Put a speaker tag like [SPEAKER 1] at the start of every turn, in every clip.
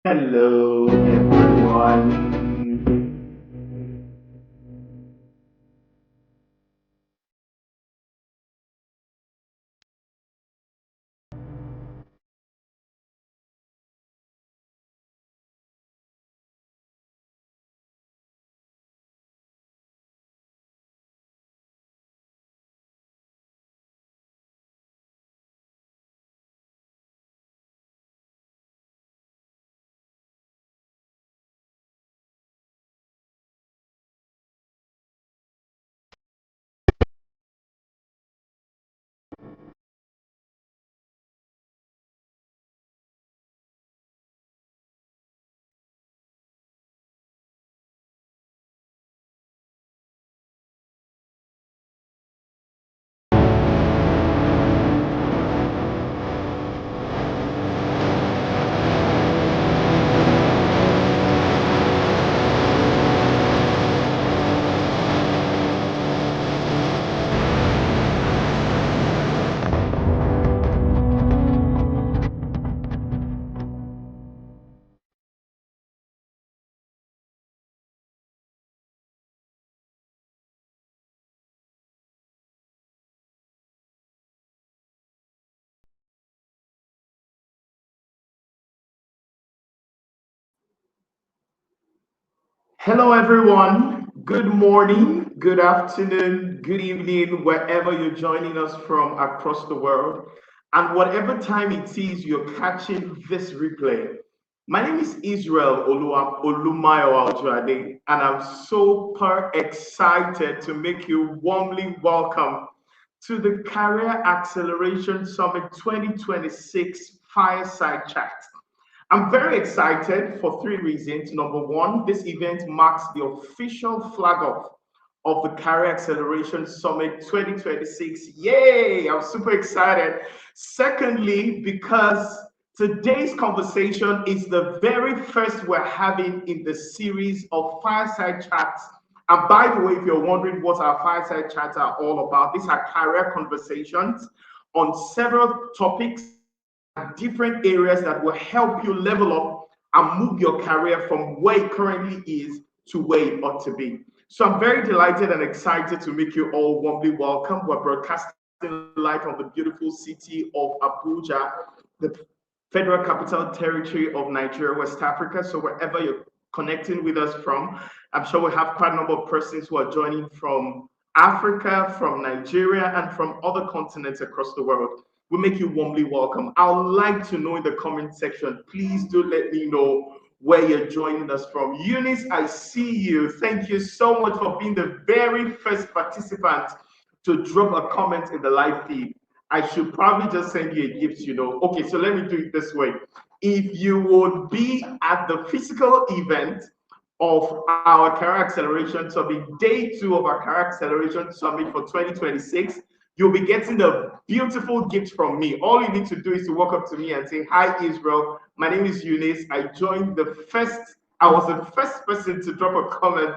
[SPEAKER 1] Hello, everyone. Hello, everyone. Good morning, good afternoon, good evening, wherever you're joining us from across the world, and whatever time it is you're catching this replay. My name is Israel Olumayo Aljuade, and I'm super excited to make you warmly welcome to the Career Acceleration Summit 2026 Fireside Chat. I'm very excited for three reasons. Number one, this event marks the official flag off of the Career Acceleration Summit 2026. Yay! I'm super excited. Secondly, because today's conversation is the very first we're having in the series of Fireside Chats. And by the way, if you're wondering what our Fireside Chats are all about, these are career conversations on several topics, different areas that will help you level up and move your career from where it currently is to where it ought to be. So I'm very delighted and excited to make you all warmly welcome. We're broadcasting live from the beautiful city of Abuja, the Federal Capital Territory of Nigeria, West Africa. So wherever you're connecting with us from, I'm sure we have quite a number of persons who are joining from Africa, from Nigeria, and from other continents across the world. We make you warmly welcome. I would like to know in the comment section, please do let me know where you're joining us from. Eunice, I see you. Thank you so much for being the very first participant to drop a comment in the live feed. I should probably just send you a gift. Okay, so let me do it this way. If you would be at the physical event of our Career Acceleration Summit, day two of our Career Acceleration Summit for 2026, you'll be getting a beautiful gift from me. All you need to do is to walk up to me and say, "Hi, Israel. My name is Eunice. I was the first person to drop a comment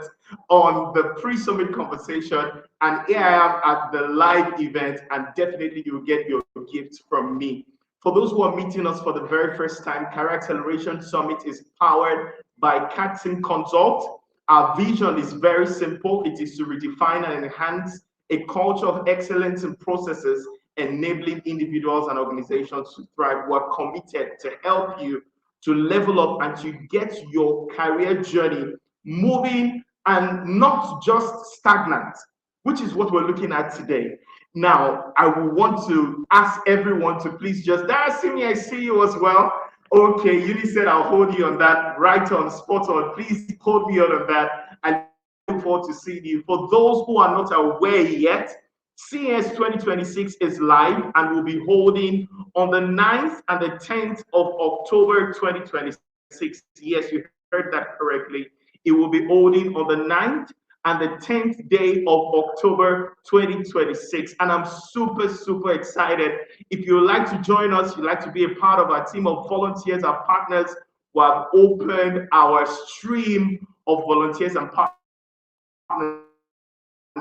[SPEAKER 1] on the pre-summit conversation, and here I am at the live event, and definitely you'll get your gift from me." For those who are meeting us for the very first time, Career Acceleration Summit is powered by CAS Consult. Our vision is very simple. It is to redefine and enhance a culture of excellence in processes, enabling individuals and organizations to thrive. We're committed to help you to level up and to get your career journey moving and not just stagnant, which is what we're looking at today. Now, I will want to ask everyone to please just, Darasimi, I see you as well. Okay, Uni said I'll hold you on that. Right on, spot on. Please hold me on that. I look forward to seeing you. For those who are not aware yet, CAS 2026 is live and will be holding on the 9th and the 10th of October 2026. Yes, you heard that correctly. It will be holding on the 9th and the 10th day of October 2026. And I'm super, super excited. If you'd like to join us, you'd like to be a part of our team of volunteers, our partners, who have opened our stream of volunteers and partners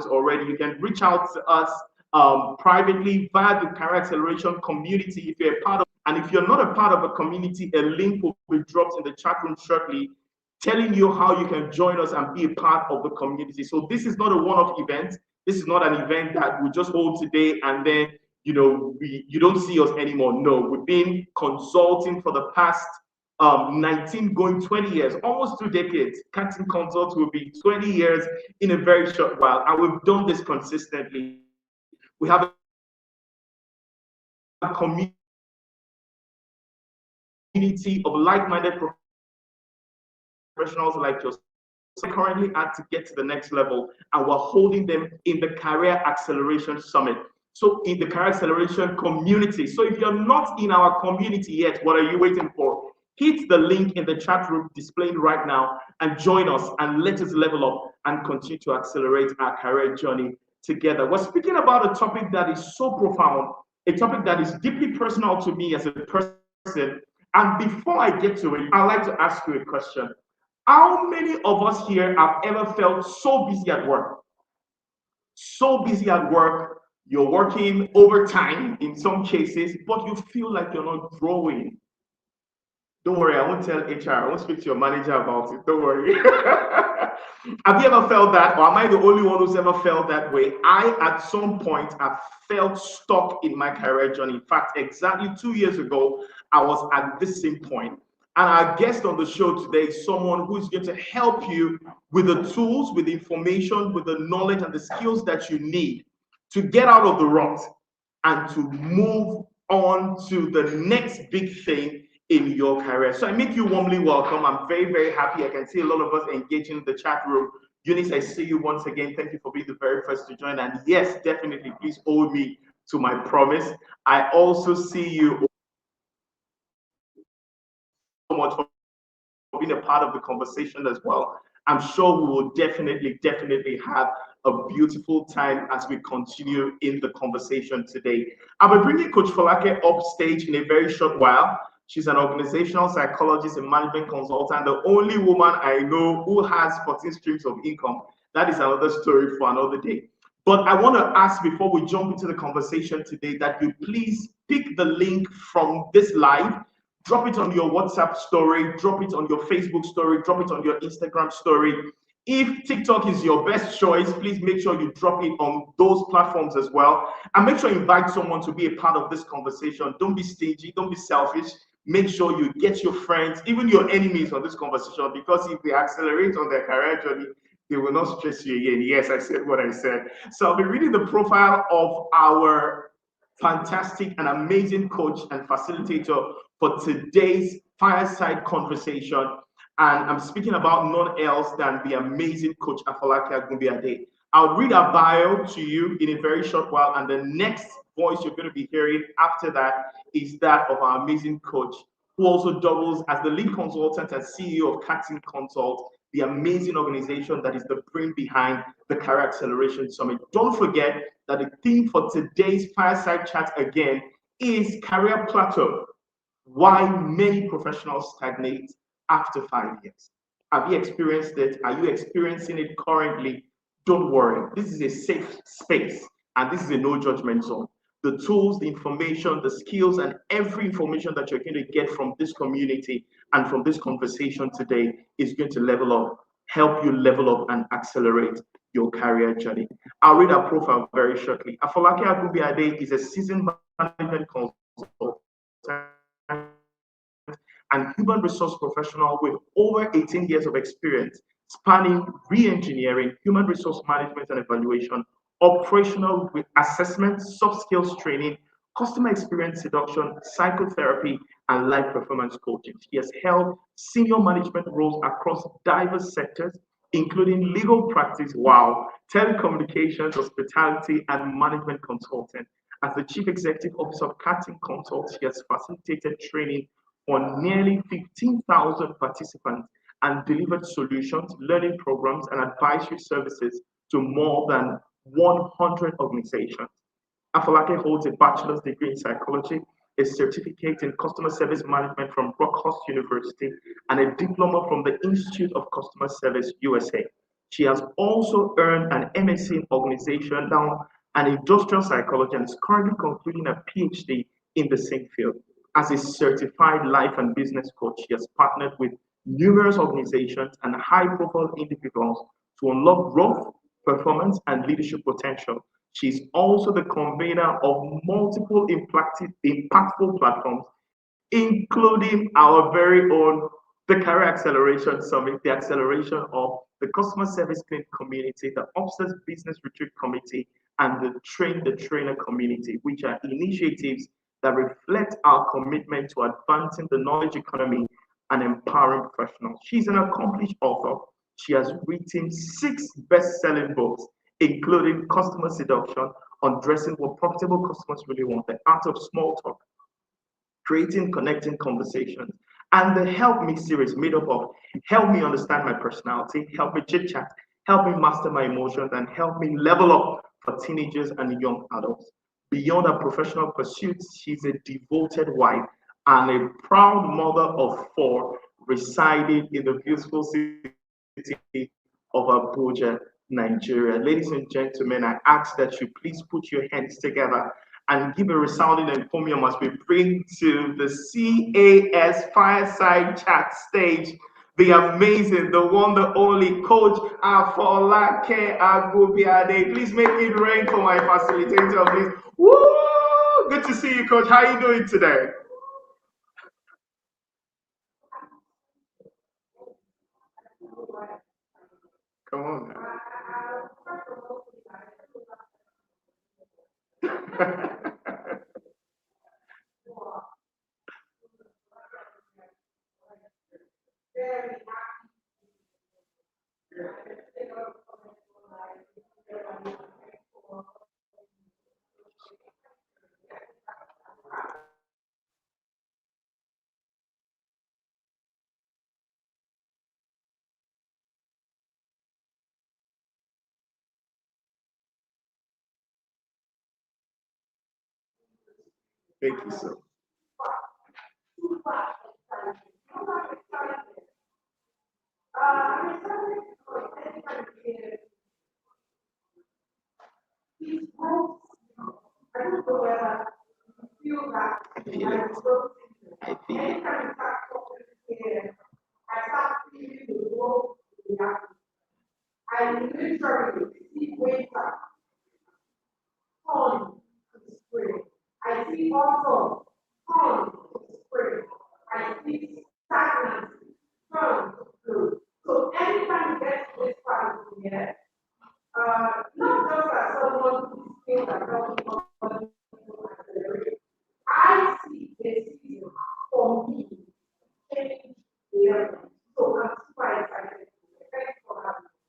[SPEAKER 1] already, you can reach out to us privately via the Career Acceleration community. If you're a part of, and if you're not a part of a community, a link will be dropped in the chat room shortly, telling you how you can join us and be a part of the community. So this is not a one-off event. This is not an event that we just hold today and then you don't see us anymore. No, we've been consulting for the past 19 going 20 years, almost 2 decades. Catching Consult will be 20 years in a very short while, and we've done this consistently. We have a community of like-minded professionals like yourself currently at to get to the next level, and we're holding them in the Career Acceleration Summit. So in the Career Acceleration community. So if you're not in our community yet, what are you waiting for? Hit the link in the chat room displaying right now and join us and let us level up and continue to accelerate our career journey together. We're speaking about a topic that is so profound, a topic that is deeply personal to me as a person. And before I get to it, I'd like to ask you a question. How many of us here have ever felt so busy at work? So busy at work, you're working overtime in some cases, but you feel like you're not growing. Don't worry, I won't tell HR. I won't speak to your manager about it. Don't worry. Have you ever felt that? Or am I the only one who's ever felt that way? I, at some point, have felt stuck in my career journey. In fact, exactly 2 years ago, I was at this same point. And our guest on the show today is someone who's going to help you with the tools, with the information, with the knowledge and the skills that you need to get out of the rut and to move on to the next big thing in your career. So I make you warmly welcome. I'm very, very happy. I can see a lot of us engaging in the chat room. Eunice, I see you once again. Thank you for being the very first to join. And yes, definitely, please hold me to my promise. I also see you so much for being a part of the conversation as well. I'm sure we will definitely have a beautiful time as we continue in the conversation today. I'll be bringing Coach Folake up stage in a very short while. She's an organizational psychologist and management consultant, the only woman I know who has 14 streams of income. That is another story for another day. But I want to ask before we jump into the conversation today that you please pick the link from this live, drop it on your WhatsApp story, drop it on your Facebook story, drop it on your Instagram story. If TikTok is your best choice, please make sure you drop it on those platforms as well. And make sure you invite someone to be a part of this conversation. Don't be stingy, don't be selfish. Make sure you get your friends, even your enemies on this conversation, because if they accelerate on their career journey, they will not stress you again. Yes, I said what I said. So I'll be reading the profile of our fantastic and amazing coach and facilitator for today's fireside conversation. And I'm speaking about none else than the amazing coach Afolake Agunbiade. I'll read our bio to you in a very short while, and the next voice you're going to be hearing after that is that of our amazing coach, who also doubles as the lead consultant and CEO of Catching Consult, the amazing organization that is the brain behind the Career Acceleration Summit. Don't forget that the theme for today's fireside chat again is career plateau. Why many professionals stagnate after 5 years. Have you experienced it? Are you experiencing it currently? Don't worry. This is a safe space and this is a no judgment zone. The tools, the information, the skills, and every information that you're going to get from this community and from this conversation today is going to level up, help you level up and accelerate your career journey. I'll read our profile very shortly. Afolake Agunbiade is a seasoned management consultant and human resource professional with over 18 years of experience spanning re-engineering, human resource management and evaluation, operational assessment, soft skills training, customer experience seduction, psychotherapy, and life performance coaching. She has held senior management roles across diverse sectors, including legal practice, telecommunications, hospitality, and management consulting. As the Chief Executive Officer of Catching Consult, she has facilitated training for nearly 15,000 participants and delivered solutions, learning programs, and advisory services to more than 100 organizations. Afolake holds a bachelor's degree in psychology, a certificate in customer service management from Rockhurst University, and a diploma from the Institute of Customer Service USA. She has also earned an MSc in organizational and industrial psychology, and is currently concluding a PhD in the same field. As a certified life and business coach, she has partnered with numerous organizations and high-profile individuals to unlock growth, performance, and leadership potential. She's also the convener of multiple impactful platforms, including our very own the Career Acceleration Summit, the acceleration of the Customer Service Clinic community, the Upstairs Business Retreat Committee, and the Train the Trainer community, which are initiatives that reflect our commitment to advancing the knowledge economy and empowering professionals. She's an accomplished author. She has written 6 best-selling books, including Customer Seduction, Undressing What Profitable Customers Really Want, The Art of Small Talk, Creating Connecting Conversations, and the Help Me series made up of help me understand my personality, help me chit chat, help me master my emotions, and help me level up for teenagers and young adults. Beyond her professional pursuits, she's a devoted wife and a proud mother of 4 residing in the beautiful city of Abuja, Nigeria. Ladies and gentlemen, I ask that you please put your hands together and give a resounding encomium as we bring to the CAS Fireside Chat stage the amazing, the one, the only Coach Afolake Agobiade. Please make it rain for my facilitator, please. Woo! Good to see you, Coach. How are you doing today? Come on, man. Thank you so I feel it. I feel it.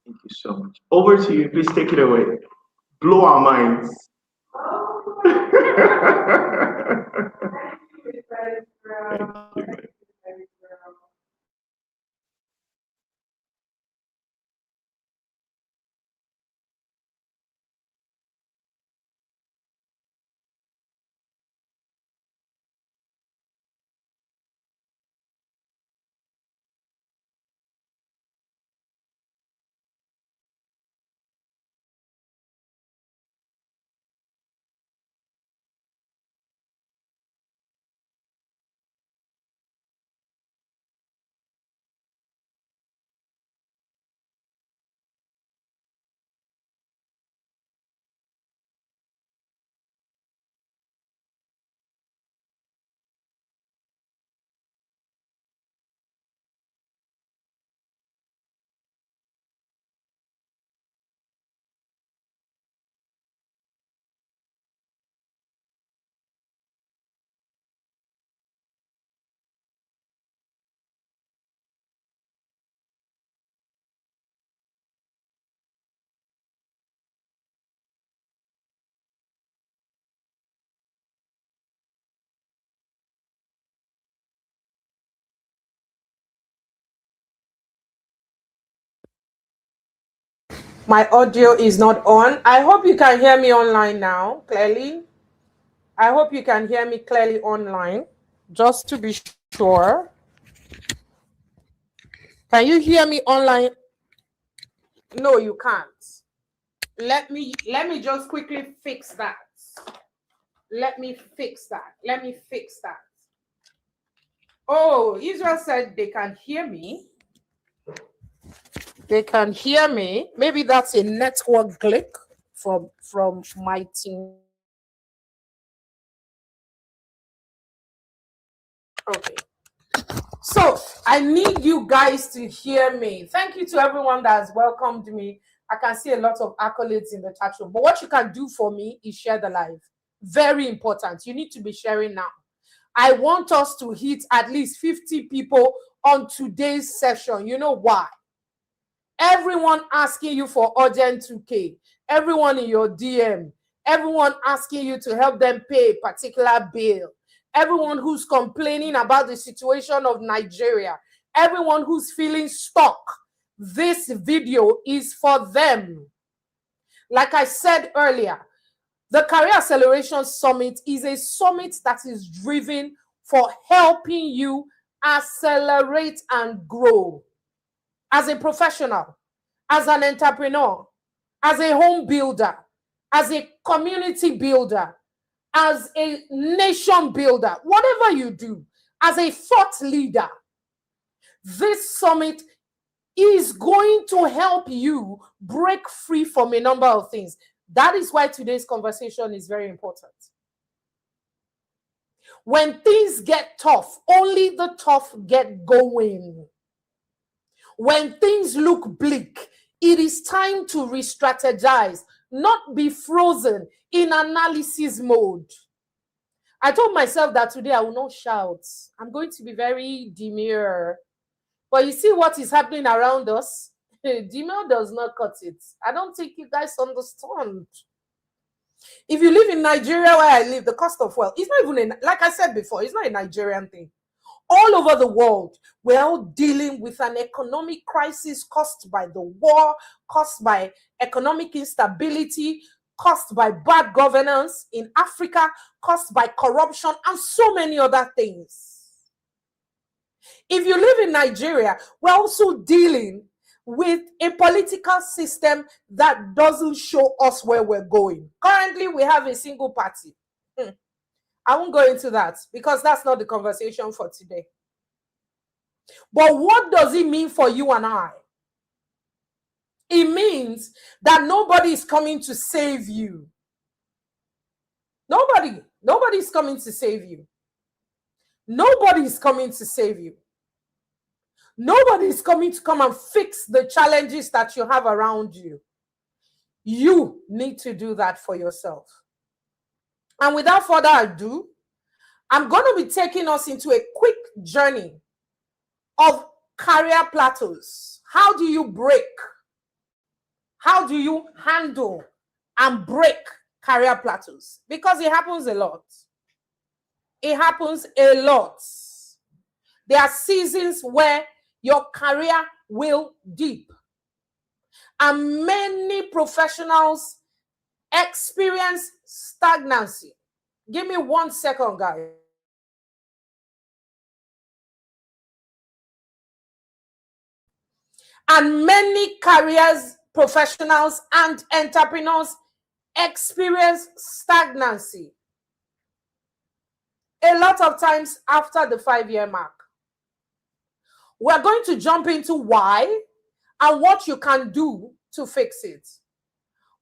[SPEAKER 1] Thank you so much. Over to you. Please take it away. Blow our minds. Thank you.
[SPEAKER 2] My audio is not on. I hope you can hear me online now, clearly. I hope you can hear me clearly online, just to be sure. Can you hear me online? No, you can't. Let me just quickly fix that. Let me fix that. Oh, Israel said they can hear me. They can hear me. Maybe that's a network glitch from my team. Okay. So I need you guys to hear me. Thank you to everyone that has welcomed me. I can see a lot of accolades in the chat room. But what you can do for me is share the live. Very important. You need to be sharing now. I want us to hit at least 50 people on today's session. You know why? Everyone asking you for urgent 2K. Everyone in your DM. Everyone asking you to help them pay a particular bill. Everyone who's complaining about the situation of Nigeria. Everyone who's feeling stuck. This video is for them. Like I said earlier, the Career Acceleration Summit is a summit that is driven for helping you accelerate and grow as a professional, as an entrepreneur, as a home builder, as a community builder, as a nation builder, whatever you do, as a thought leader. This summit is going to help you break free from a number of things. That is why today's conversation is very important. When things get tough, only the tough get going. When things look bleak, it is time to re-strategize, not be frozen in analysis mode. I told myself that today I will not shout. I'm going to be very demure. But you see what is happening around us? Demure does not cut it. I don't think you guys understand. If you live in Nigeria where I live, the cost of wealth, it's not even, like I said before, it's not a Nigerian thing. All over the world, we're all dealing with an economic crisis caused by the war, caused by economic instability, caused by bad governance in Africa, caused by corruption, and so many other things. If you live in Nigeria, we're also dealing with a political system that doesn't show us where we're going. Currently, we have a single party. I won't go into that because that's not the conversation for today. But what does it mean for you and I? It means that nobody is coming to save you. Nobody is coming to save you. Nobody is coming to save you. Nobody is coming to come and fix the challenges that you have around you. You need to do that for yourself. And without further ado, I'm going to be taking us into a quick journey of career plateaus. How do you break? How do you handle and break career plateaus? Because it happens a lot. It happens a lot. There are seasons where your career will dip. And many professionals experience stagnancy. Give me 1 second, guys. And many careers, professionals, and entrepreneurs experience stagnancy. A lot of times after the 5-year mark. We're going to jump into why and what you can do to fix it.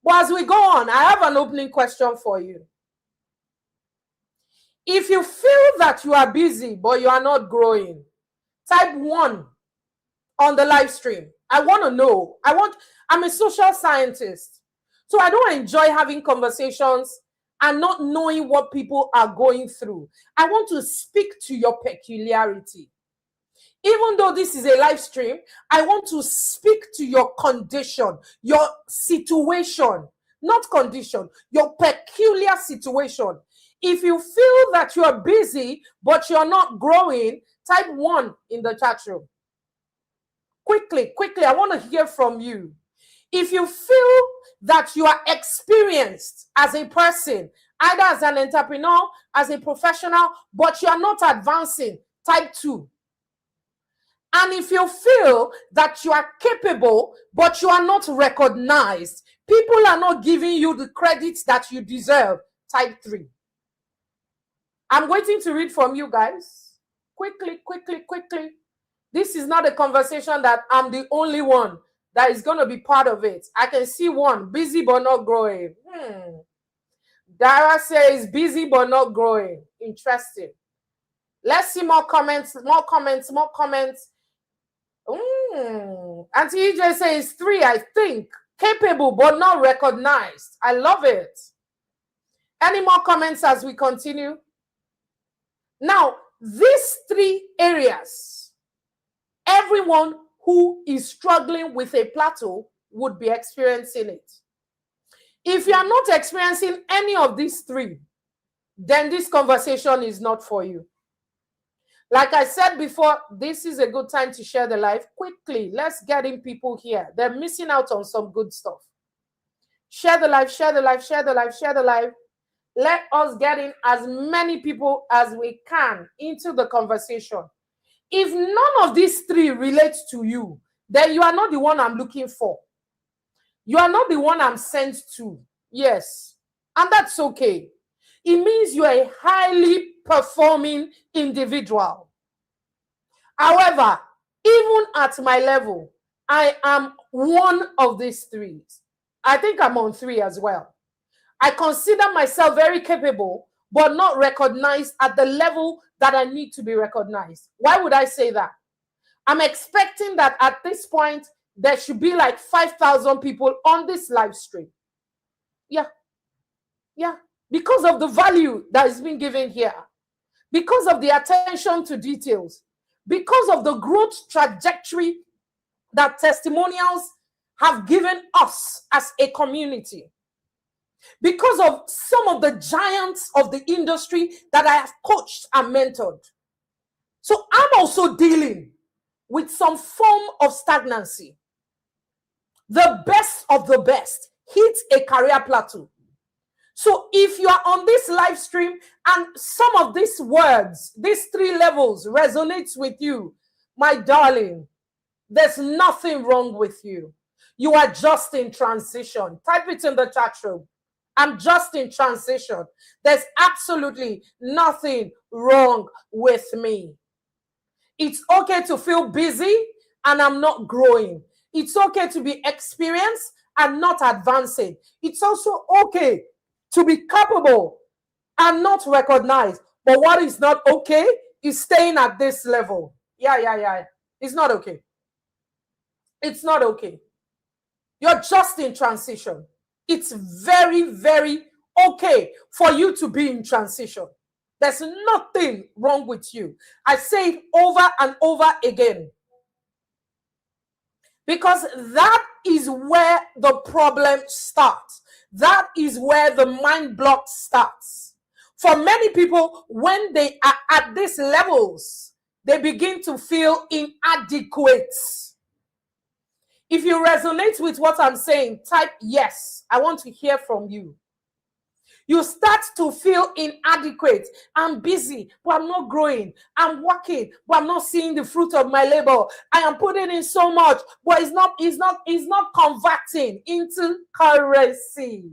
[SPEAKER 2] But as we go on, I have an opening question for you. If you feel that you are busy but you are not growing, type 1 on the live stream. I want to know. I'm a social scientist. So I don't enjoy having conversations and not knowing what people are going through. I want to speak to your peculiarity. Even though this is a live stream, I want to speak to your condition, your situation, not condition, your peculiar situation. If you feel that you are busy, but you're not growing, type 1 in the chat room. Quickly, I want to hear from you. If you feel that you are experienced as a person, either as an entrepreneur, as a professional, but you are not advancing, type 2. And if you feel that you are capable, but you are not recognized, people are not giving you the credits that you deserve, type 3. I'm waiting to read from you guys. Quickly, quickly, quickly. This is not a conversation that I'm the only one that is going to be part of it. I can see one, busy but not growing. Dara says busy but not growing. Interesting. Let's see more comments, more comments, more comments. Auntie EJ says 3, I think. Capable but not recognized. I love it. Any more comments as we continue? Now, these 3 areas, everyone who is struggling with a plateau would be experiencing it. If you are not experiencing any of these 3, then this conversation is not for you. Like I said before, this is a good time to share the live. Quickly, let's get in people here. They're missing out on some good stuff. Share the live, share the live, share the live, share the live. Let us get in as many people as we can into the conversation. If none of these 3 relates to you, then you are not the one I'm looking for. You are not the one I'm sent to. Yes. And that's okay. It means you are a highly performing individual. However, even at my level, I am one of these 3. I think I'm on 3 as well. I consider myself very capable, but not recognized at the level that I need to be recognized. Why would I say that? I'm expecting that at this point, there should be like 5,000 people on this live stream. Yeah. Because of the value that is being given here. Because of the attention to details. Because of the growth trajectory that testimonials have given us as a community. Because of some of the giants of the industry that I have coached and mentored. So I'm also dealing with some form of stagnancy. The best of the best hit a career plateau. So if you are on this live stream and some of these words, these 3 levels resonates with you, my darling, there's nothing wrong with you. You are just in transition. Type it in the chat room. I'm just in transition. There's absolutely nothing wrong with me. It's okay to feel busy and I'm not growing. It's okay to be experienced and not advancing. It's also okay to be capable and not recognized. But what is not okay is staying at this level. Yeah. It's not okay. It's not okay. You're just in transition. It's very, very okay for you to be in transition. There's nothing wrong with you. I say it over and over again. Because that is where the problem starts. That is where the mind block starts. For many people, when they are at these levels, they begin to feel inadequate. If you resonate with what I'm saying, type yes. I want to hear from you. You start to feel inadequate. I'm busy, but I'm not growing. I'm working, but I'm not seeing the fruit of my labor. I am putting in so much, but it's not converting into currency.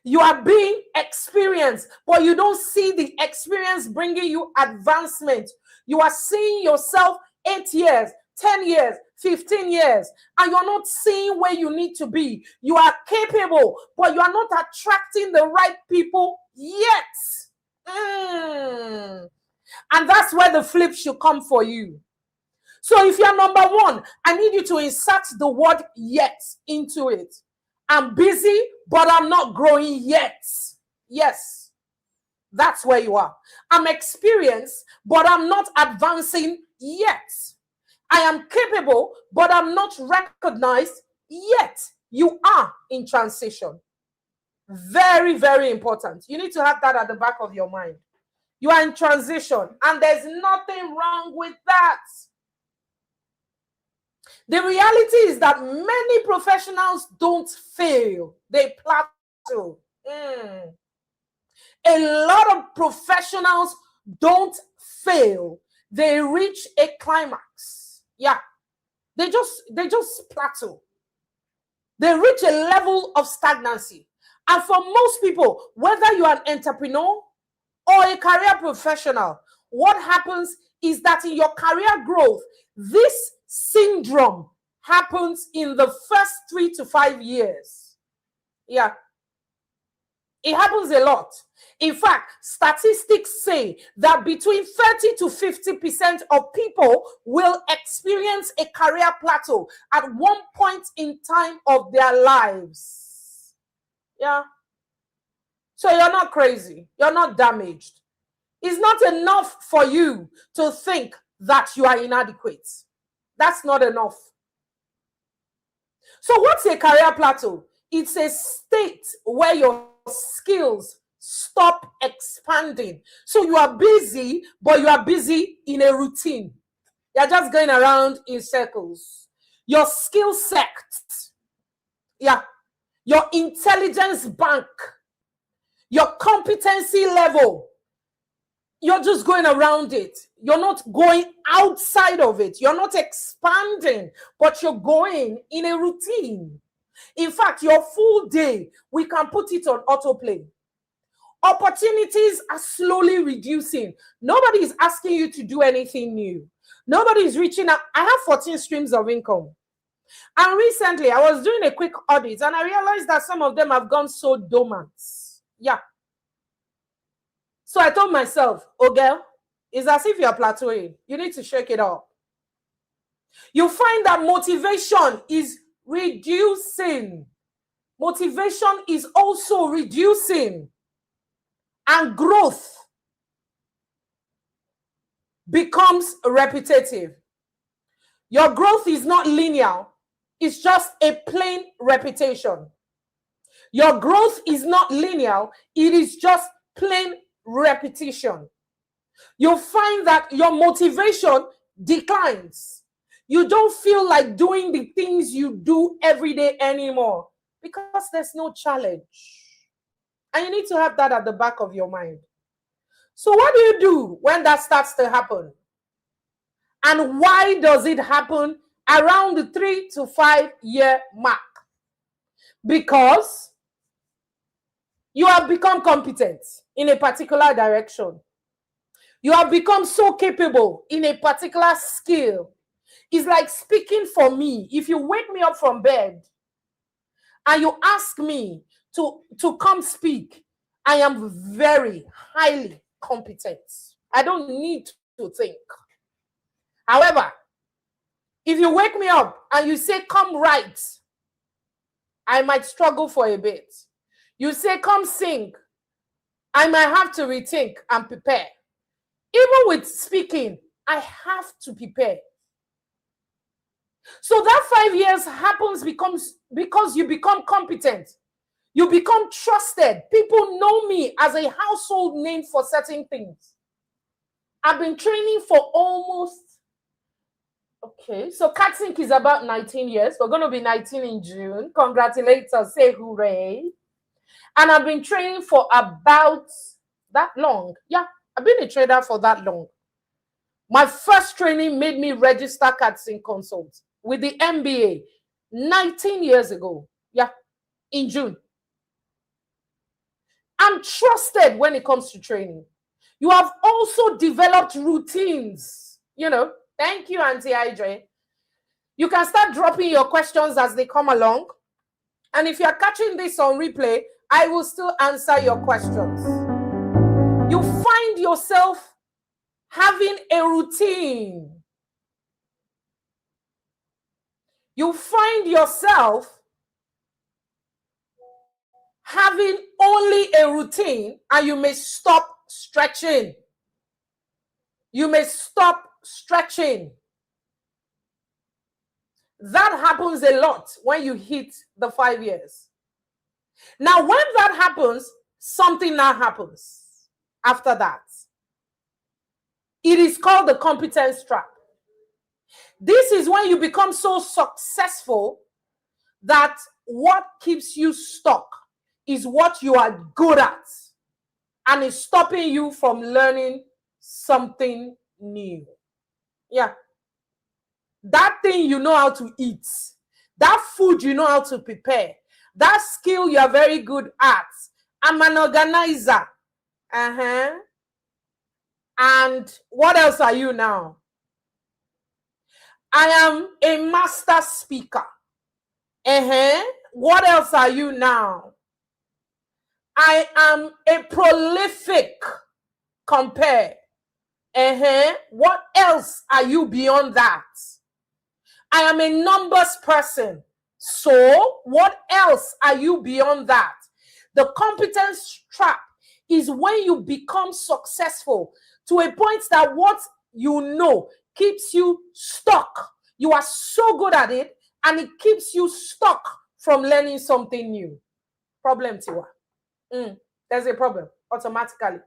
[SPEAKER 2] You are being experienced, but you don't see the experience bringing you advancement. You are seeing yourself 8 years, 10 years, 15 years, and you're not seeing where you need to be. You are capable, but you are not attracting the right people yet. And that's where the flip should come for you. So if you're number 1, I need you to insert the word yet into it. I'm busy, but I'm not growing yet. Yes, that's where you are. I'm experienced, but I'm not advancing yet. I am capable, but I'm not recognized yet. You are in transition. Very, very important. You need to have that at the back of your mind. You are in transition, and there's nothing wrong with that. The reality is that many professionals don't fail. They plateau. A lot of professionals don't fail. They reach a climax. Yeah, they just plateau. They reach a level of stagnancy. And for most people, whether you're an entrepreneur or a career professional, what happens is that in your career growth, this syndrome happens in the first 3 to 5 years. Yeah. It happens a lot. In fact, statistics say that between 30 to 50% of people will experience a career plateau at one point in time of their lives. Yeah. So you're not crazy. You're not damaged. It's not enough for you to think that you are inadequate. That's not enough. So what's a career plateau? It's a state where your skills stop expanding. So you are busy, but you are busy in a routine. You're just going around in circles. Your skill set, yeah, your intelligence bank, your competency level, you're just going around it. You're not going outside of it. You're not expanding, but you're going in a routine. In fact, your full day, we can put it on autoplay. Opportunities are slowly reducing. Nobody is asking you to do anything new. Nobody is reaching out. I have 14 streams of income. And recently, I was doing a quick audit and I realized that some of them have gone so dormant. Yeah. So I told myself, oh girl, it's as if you're plateauing. You need to shake it up. You find that motivation is reducing. Motivation is also reducing. And growth becomes repetitive. Your growth is not linear. It's just a plain repetition. Your growth is not linear. It is just plain repetition. You'll find that your motivation declines. You don't feel like doing the things you do every day anymore because there's no challenge. And you need to have that at the back of your mind. So what do you do when that starts to happen? And why does it happen around the 3 to 5 year mark? Because you have become competent in a particular direction. You have become so capable in a particular skill. It's like speaking for me. If you wake me up from bed and you ask me to come speak, I am very highly competent. I don't need to think. However, if you wake me up and you say, come write, I might struggle for a bit. You say, come sing, I might have to rethink and prepare. Even with speaking, I have to prepare. So that 5 years happens because you become competent. You become trusted. People know me as a household name for certain things. I've been training for almost, so CATSync is about 19 years. We're going to be 19 in June. Congratulations, say hooray. And I've been training for about that long. Yeah, I've been a trader for that long. My first training made me register CATSync Consult with the MBA 19 years ago. Yeah, in June. I'm trusted when it comes to training. You have also developed routines. Thank you, Auntie Idre. You can start dropping your questions as they come along. And if you're catching this on replay, I will still answer your questions. You find yourself having a routine. You find yourself having only a routine and you may stop stretching. You may stop stretching. That happens a lot when you hit the 5 years. Now, when that happens, something now happens after that. It is called the competence trap. This is when you become so successful that what keeps you stuck is what you are good at and is stopping you from learning something new. Yeah. that thing you know how to eat, that food you know how to prepare, that skill you are very good at. I'm an organizer. And what else are you now? I am a master speaker. What else are you now? I am a prolific compare. What else are you beyond that? I am a numbers person. So what else are you beyond that? The competence trap is when you become successful to a point that what you know keeps you stuck. You are so good at it, and it keeps you stuck from learning something new. Problem, Tiwa. There's a problem automatically.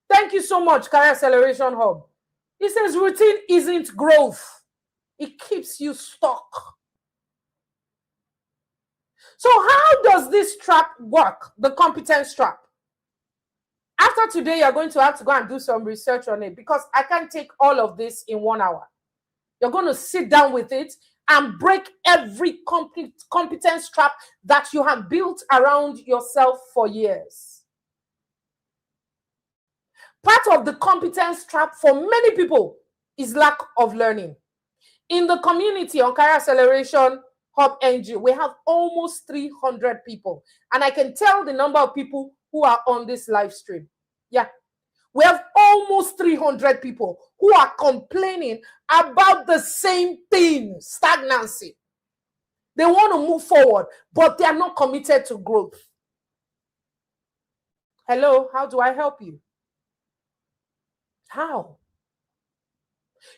[SPEAKER 2] Thank you so much, Career Acceleration Hub. It says routine isn't growth. It keeps you stuck. So how does this trap work, the competence trap? After today, you're going to have to go and do some research on it, because I can't take all of this in 1 hour. You're going to sit down with it and break every competence trap that you have built around yourself for years. Part of the competence trap for many people is lack of learning. In the community on Career Acceleration Hub NG, we have almost 300 people. And I can tell the number of people who are on this live stream. Yeah. We have almost 300 people who are complaining about the same thing, stagnancy. They want to move forward, but they are not committed to growth. Hello, how do I help you? How?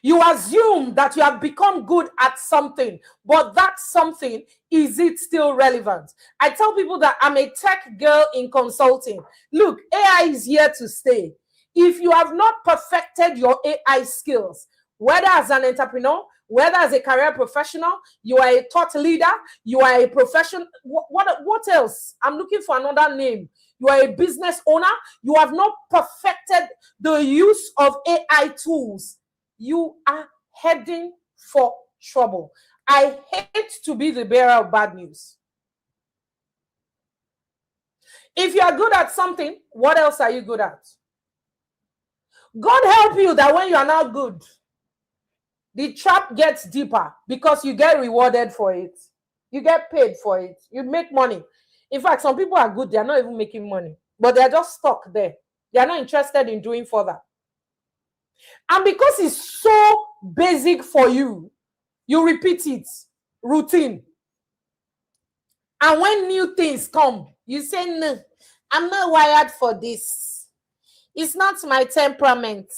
[SPEAKER 2] You assume that you have become good at something, but that something, is it still relevant? I tell people that I'm a tech girl in consulting. Look, AI is here to stay. If you have not perfected your AI skills, whether as an entrepreneur, whether as a career professional, you are a thought leader, you are a professional, what else? I'm looking for another name. You are a business owner, you have not perfected the use of AI tools, you are heading for trouble. I hate to be the bearer of bad news. If you are good at something, what else are you good at? God help you that when you are not good, the trap gets deeper, because you get rewarded for it. You get paid for it. You make money. In fact, some people are good. They are not even making money, but they are just stuck there. They are not interested in doing further. And because it's so basic for you, you repeat it. Routine. And when new things come, you say, no, I'm not wired for this. It's not my temperament.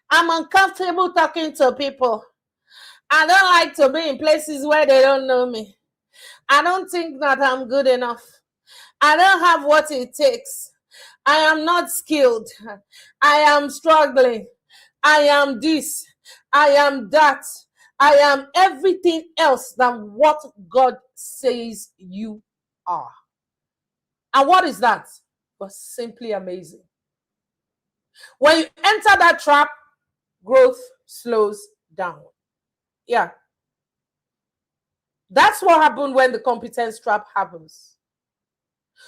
[SPEAKER 2] I'm uncomfortable talking to people. I don't like to be in places where they don't know me. I don't think that I'm good enough. I don't have what it takes. I am not skilled. I am struggling. I am this. I am that. I am everything else than what God says you are. And what is that? But simply amazing. When you enter that trap, growth slows down. Yeah. That's what happened when the competence trap happens.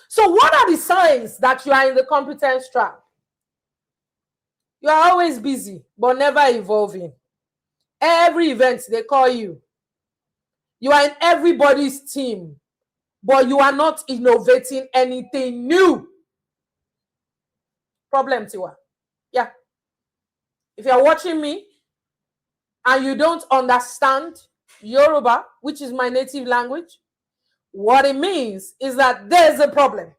[SPEAKER 2] So what are the signs that you are in the competence trap? You are always busy, but never evolving. Every event, they call you. You are in everybody's team, but you are not innovating anything new. Problem, Tiwa. Yeah. If you're watching me and you don't understand Yoruba, which is my native language, what it means is that there's a problem.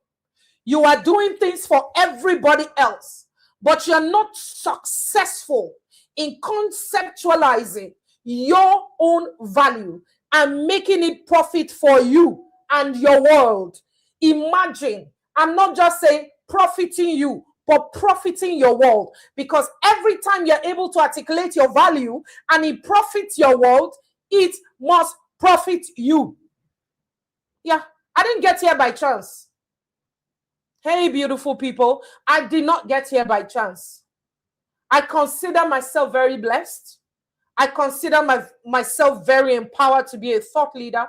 [SPEAKER 2] You are doing things for everybody else, but you're not successful in conceptualizing your own value and making it profit for you and your world. Imagine, I'm not just saying profiting you, but profiting your world, because every time you're able to articulate your value and it profits your world, it must profit you. Yeah, I didn't get here by chance. Hey, beautiful people, I did not get here by chance. I consider myself very blessed. I consider myself very empowered to be a thought leader.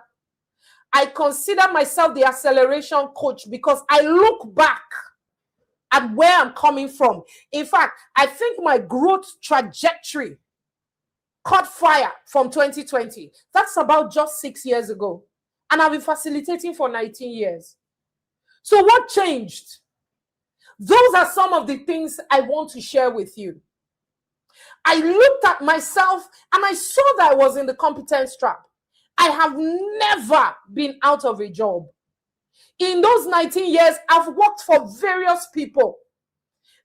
[SPEAKER 2] I consider myself the acceleration coach because I look back at where I'm coming from. In fact, I think my growth trajectory caught fire from 2020. That's about just 6 years ago. And I've been facilitating for 19 years. So what changed? Those are some of the things I want to share with you. I looked at myself and I saw that I was in the competence trap. I have never been out of a job. In those 19 years, I've worked for various people.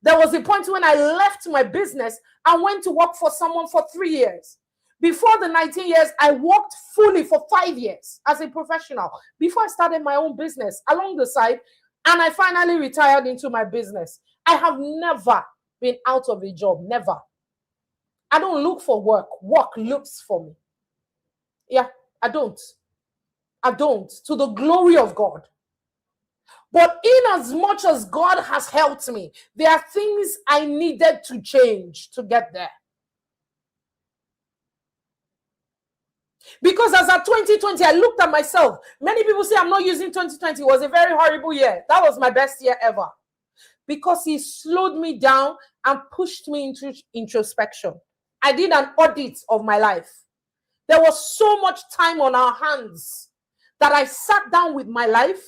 [SPEAKER 2] There was a point when I left my business and went to work for someone for 3 years. Before the 19 years, I worked fully for 5 years as a professional before I started my own business along the side, and I finally retired into my business. I have never been out of a job, never. I don't look for work. Work looks for me. Yeah, I don't. To the glory of God. But in as much as God has helped me, there are things I needed to change to get there. Because as of 2020, I looked at myself. Many people say I'm not using 2020. It was a very horrible year. That was my best year ever. Because he slowed me down and pushed me into introspection. I did an audit of my life. There was so much time on our hands that I sat down with my life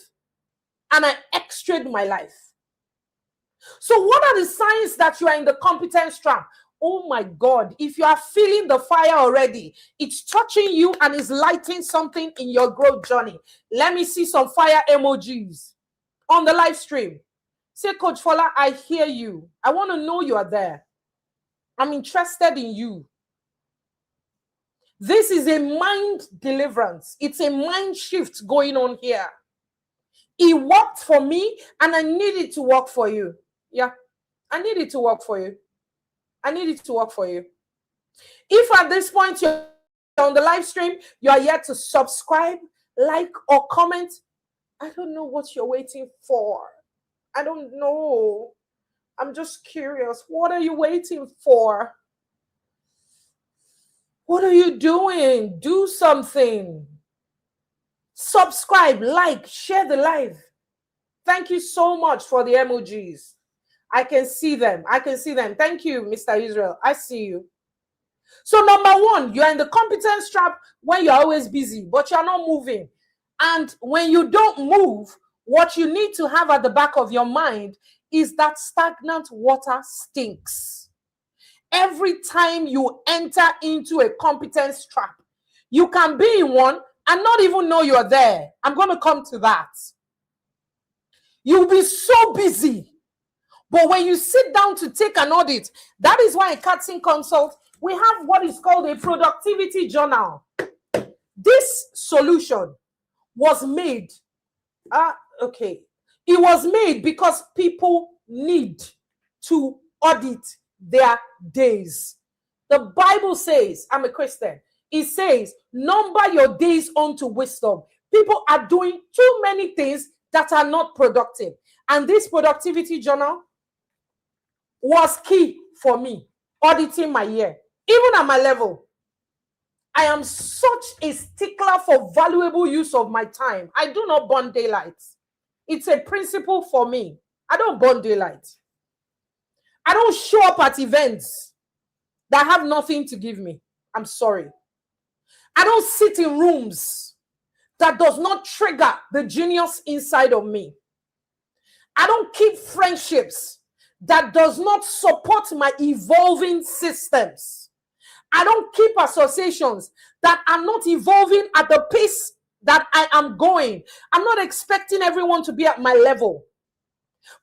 [SPEAKER 2] and I x-rayed my life. So what are the signs that you are in the competence trap? Oh my God, if you are feeling the fire already, it's touching you and is lighting something in your growth journey. Let me see some fire emojis on the live stream. Say, Coach Fola, I hear you. I want to know you are there. I'm interested in you. This is a mind deliverance. It's a mind shift going on here. It worked for me and I need it to work for you. Yeah, I need it to work for you. I need it to work for you. If at this point you're on the live stream, you are yet to subscribe, like, or comment, I don't know what you're waiting for. I don't know. I'm just curious. What are you waiting for? What are you doing? Do something. Subscribe, like, share the live. Thank you so much for the emojis. I can see them. Thank you, Mr. Israel. I see you. So number one, you're in the competence trap when you're always busy, but you're not moving. And when you don't move, what you need to have at the back of your mind is that stagnant water stinks. Every time you enter into a competence trap, you can be in one and not even know you're there. I'm going to come to that. You'll be so busy. But when you sit down to take an audit, that is why in CAS Consult, we have what is called a productivity journal. This solution was made, it was made because people need to audit their days. The Bible says, I'm a Christian, it says, number your days unto wisdom. People are doing too many things that are not productive. And this productivity journal was key for me, auditing my year. Even at my level, I am such a stickler for valuable use of my time. I do not burn daylight. It's a principle for me. I don't burn daylight. I don't show up at events that have nothing to give me. I'm sorry. I don't sit in rooms that does not trigger the genius inside of me. I don't keep friendships that does not support my evolving systems. I don't keep associations that are not evolving at the pace that I am going. I'm not expecting everyone to be at my level,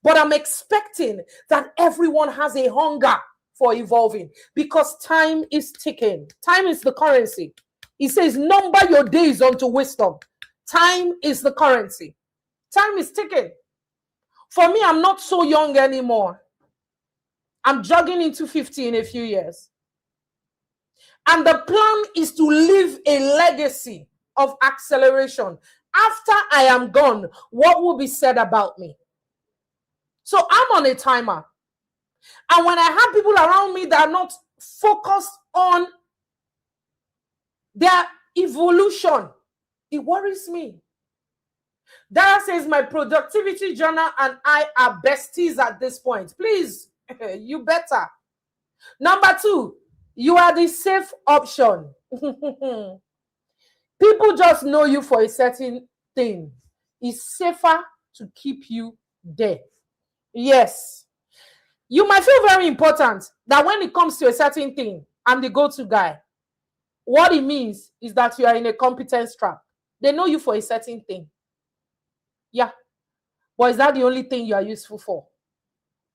[SPEAKER 2] but I'm expecting that everyone has a hunger for evolving because time is ticking. Time is the currency. It says, number your days unto wisdom. Time is the currency. Time is ticking. For me, I'm not so young anymore. I'm jogging into 50 in a few years. And the plan is to leave a legacy of acceleration. After I am gone, what will be said about me? So I'm on a timer. And when I have people around me that are not focused on Their evolution, it worries me. Dara says my productivity journal and I are besties at this point. Please, you better. Number 2, you are the safe option. People just know you for a certain thing. It's safer to keep you there. Yes. You might feel very important that when it comes to a certain thing, I'm the go-to guy. What it means is that you are in a competence trap. They know you for a certain thing. Yeah. But is that the only thing you are useful for?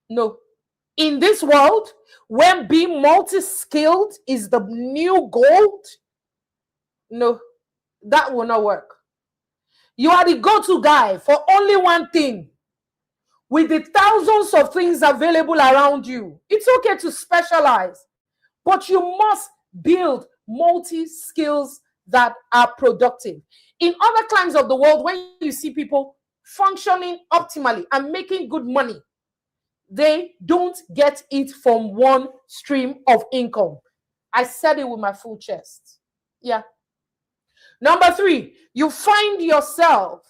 [SPEAKER 2] No. In this world, when being multi-skilled is the new gold, no, that will not work. You are the go-to guy for only one thing. With the thousands of things available around you, it's okay to specialize, but you must build multi-skills that are productive. In other climes of the world, when you see people functioning optimally and making good money, they don't get it from one stream of income. I said it with my full chest. Yeah. Number 3, you find yourself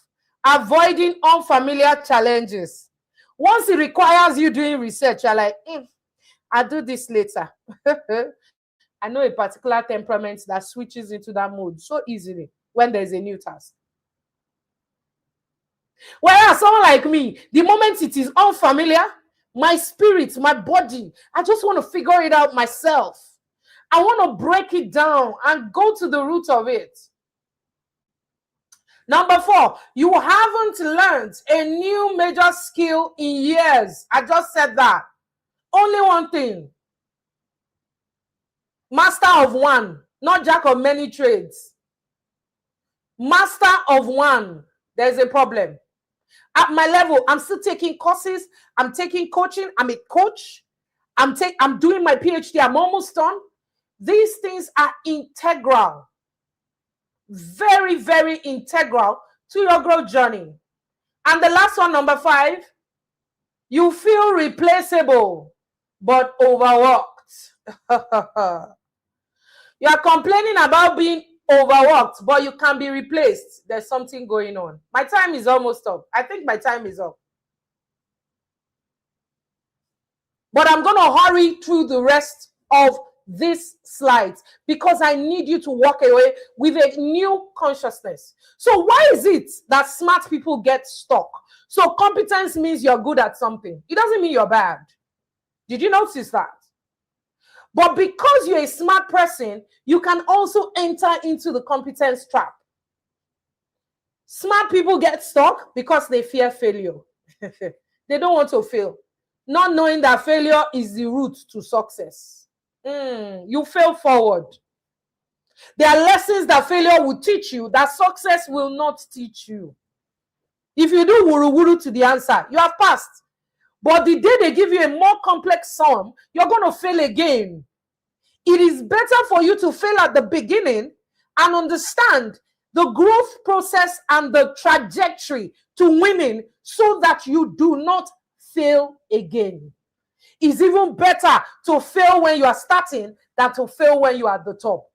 [SPEAKER 2] avoiding unfamiliar challenges. Once it requires you doing research, you're like, I'll do this later. I know a particular temperament that switches into that mode so easily when there's a new task. Whereas someone like me, the moment it is unfamiliar, my spirit, my body, I just want to figure it out myself. I want to break it down and go to the root of it. Number 4, you haven't learned a new major skill in years. I just said that. Only one thing. Master of one, not jack of many trades. Master of one. There's a problem. At my level, I'm still taking courses. I'm taking coaching. I'm a coach. I'm doing my PhD. I'm almost done. These things are integral. Very, very integral to your growth journey. And the last one, number 5, you feel replaceable but overworked. You are complaining about being overworked, but you can be replaced. There's something going on. My time is almost up. I think my time is up. But I'm going to hurry through the rest of these slides because I need you to walk away with a new consciousness. So why is it that smart people get stuck? So competence means you're good at something. It doesn't mean you're bad. Did you notice that? But because you're a smart person, you can also enter into the competence trap. Smart people get stuck because they fear failure. They don't want to fail, not knowing that failure is the route to success. You fail forward. There are lessons that failure will teach you that success will not teach you. If you do wuru-wuru to the answer, you have passed. But the day they give you a more complex sum, you're going to fail again. It is better for you to fail at the beginning and understand the growth process and the trajectory to winning so that you do not fail again. It's even better to fail when you are starting than to fail when you are at the top.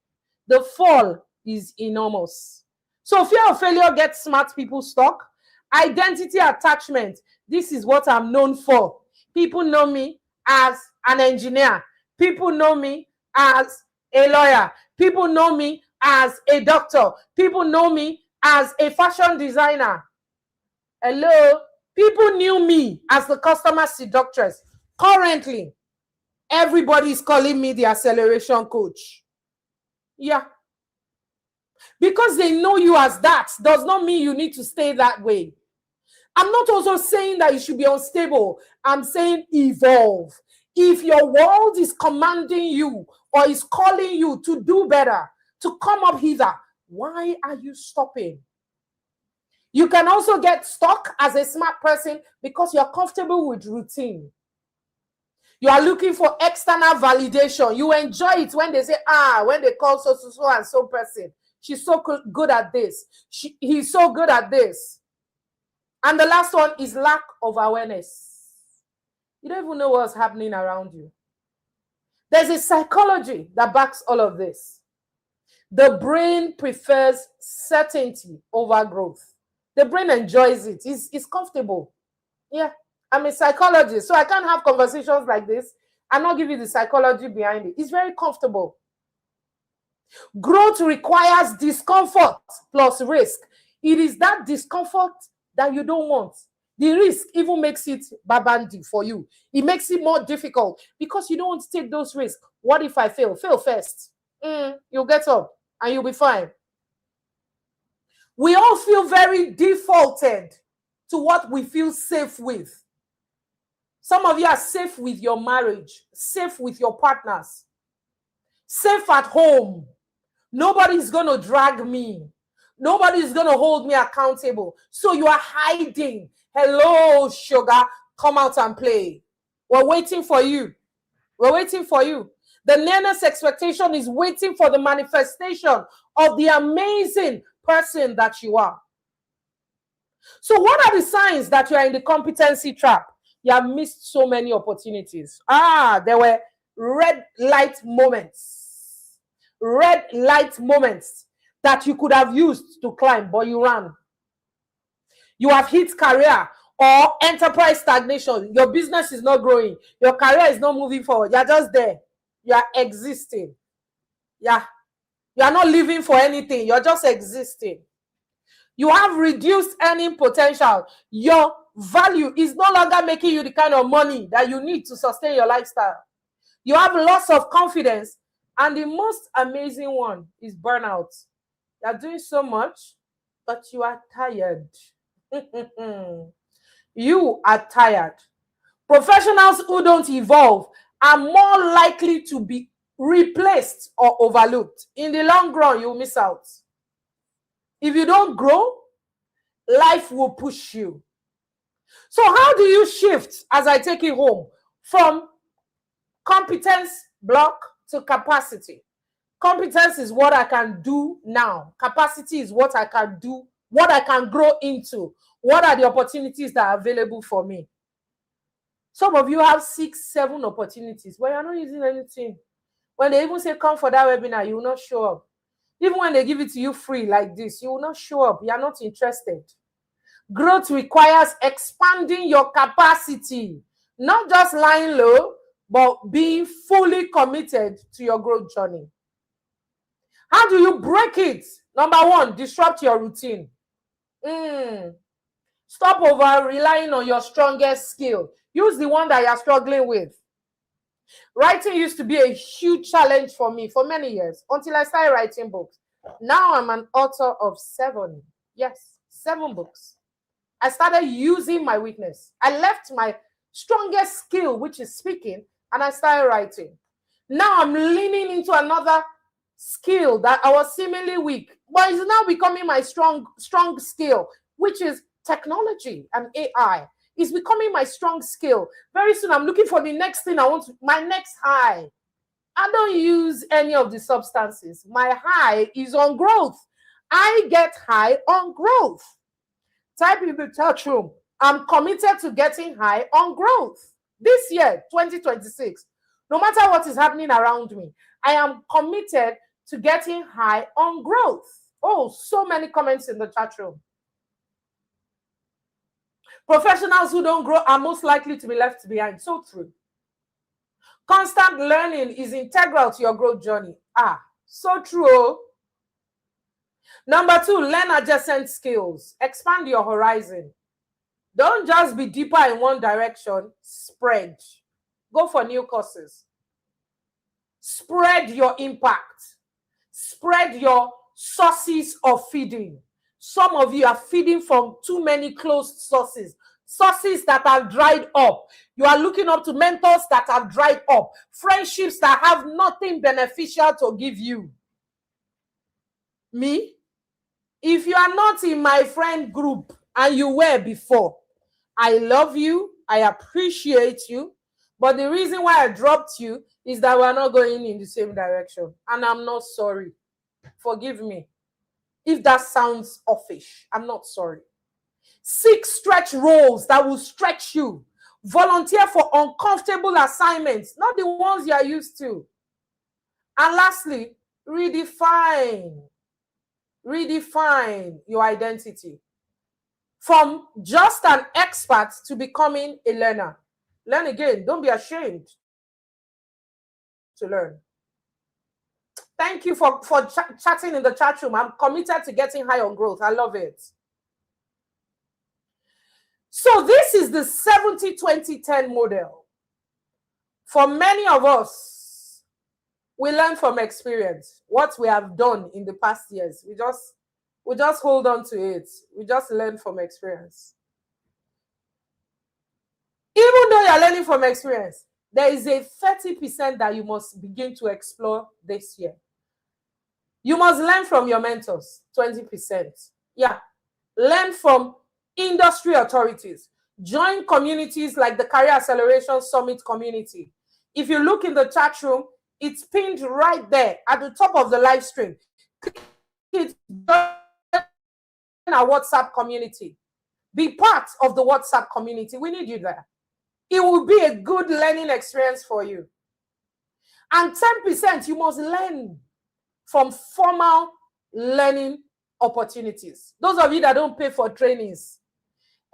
[SPEAKER 2] The fall is enormous. So fear of failure gets smart people stuck. Identity attachment. This is what I'm known for. People know me as an engineer. People know me as a lawyer. People know me as a doctor. People know me as a fashion designer. Hello? People knew me as the customer seductress. Currently, everybody is calling me the acceleration coach. Yeah. Because they know you as that does not mean you need to stay that way. I'm not also saying that you should be unstable. I'm saying evolve. If your world is commanding you or is calling you to do better, to come up hither, why are you stopping? You can also get stuck as a smart person because you're comfortable with routine. You are looking for external validation. You enjoy it when they say, when they call so and so person. She's so good at this. He's so good at this. And the last one is lack of awareness. You don't even know what's happening around you. There's a psychology that backs all of this. The brain prefers certainty over growth. The brain enjoys it. It's comfortable. Yeah, I'm a psychologist, so I can't have conversations like this and not give you the psychology behind it. It's very comfortable. Growth requires discomfort plus risk. It is that discomfort that you don't want. The risk even makes it babandi for you. It makes it more difficult because you don't want to take those risks. What if I fail? Fail first. You'll get up and you'll be fine. We all feel very defaulted to what we feel safe with. Some of you are safe with your marriage, safe with your partners, safe at home. Nobody's going to drag me. Nobody's going to hold me accountable. So you are hiding. Hello, sugar. Come out and play. We're waiting for you. We're waiting for you. The nearness expectation is waiting for the manifestation of the amazing person that you are. So what are the signs that you are in the competency trap? You have missed so many opportunities. There were red light moments. Red light moments that you could have used to climb, but you ran. You have hit career or enterprise stagnation. Your business is not growing. Your career is not moving forward. You're just there. You are existing. Yeah. You are not living for anything. You're just existing. You have reduced earning potential. Your value is no longer making you the kind of money that you need to sustain your lifestyle. You have loss of confidence. And the most amazing one is burnout. You are doing so much, but you are tired. You are tired. Professionals who don't evolve are more likely to be replaced or overlooked. In the long run, you'll miss out. If you don't grow, life will push you. So how do you shift, as I take it home, from competence block to capacity? Competence is what I can do now. Capacity is what I can do, what I can grow into. What are the opportunities that are available for me? Some of you have 6, 7 opportunities, but you're not using anything. When they even say, come for that webinar, you will not show up. Even when they give it to you free like this, you will not show up. You are not interested. Growth requires expanding your capacity, not just lying low, but being fully committed to your growth journey. How do you break it? Number 1, disrupt your routine. Stop over relying on your strongest skill. Use the one that you're struggling with. Writing used to be a huge challenge for me for many years until I started writing books. Now I'm an author of 7. Yes, 7 books. I started using my weakness. I left my strongest skill, which is speaking, and I started writing. Now I'm leaning into another skill that I was seemingly weak, but it's now becoming my strong skill, which is technology and AI. It's becoming my strong skill. Very soon I'm looking for the next thing I want to, my next high. I don't use any of the substances. My high is on growth. I get high on growth. Type in the chat room, I'm committed to getting high on growth. This year, 2026, no matter what is happening around me, I am committed to getting high on growth. Oh, so many comments in the chat room. Professionals who don't grow are most likely to be left behind. So true. Constant learning is integral to your growth journey. So true. Number 2, learn adjacent skills. Expand your horizon. Don't just be deeper in one direction. Spread. Go for new courses. Spread your impact. Spread your sources of feeding. Some of you are feeding from too many closed sources. Sources that have dried up. You are looking up to mentors that have dried up. Friendships that have nothing beneficial to give you. Me? If you are not in my friend group and you were before, I love you, I appreciate you, but the reason why I dropped you is that we're not going in the same direction, and I'm not sorry. Forgive me. If that sounds offish, I'm not sorry. Seek stretch roles that will stretch you. Volunteer for uncomfortable assignments, not the ones you are used to. And lastly, Redefine your identity. From just an expert to becoming a learner. Learn again. Don't be ashamed to learn. Thank you for chatting in the chat room. I'm committed to getting high on growth. I love it. So this is the 70-20-10 model. For many of us, we learn from experience. What we have done in the past years, we just hold on to it. We just learn from experience. Even though you're learning from experience, there is a 30% that you must begin to explore this year. You must learn from your mentors, 20%. Yeah. Learn from industry authorities. Join communities like the Career Acceleration Summit community. If you look in the chat room, it's pinned right there at the top of the live stream. It's our WhatsApp community. Be part of the WhatsApp community. We need you there. It will be a good learning experience for you. And 10%, you must learn from formal learning opportunities. Those of you that don't pay for trainings.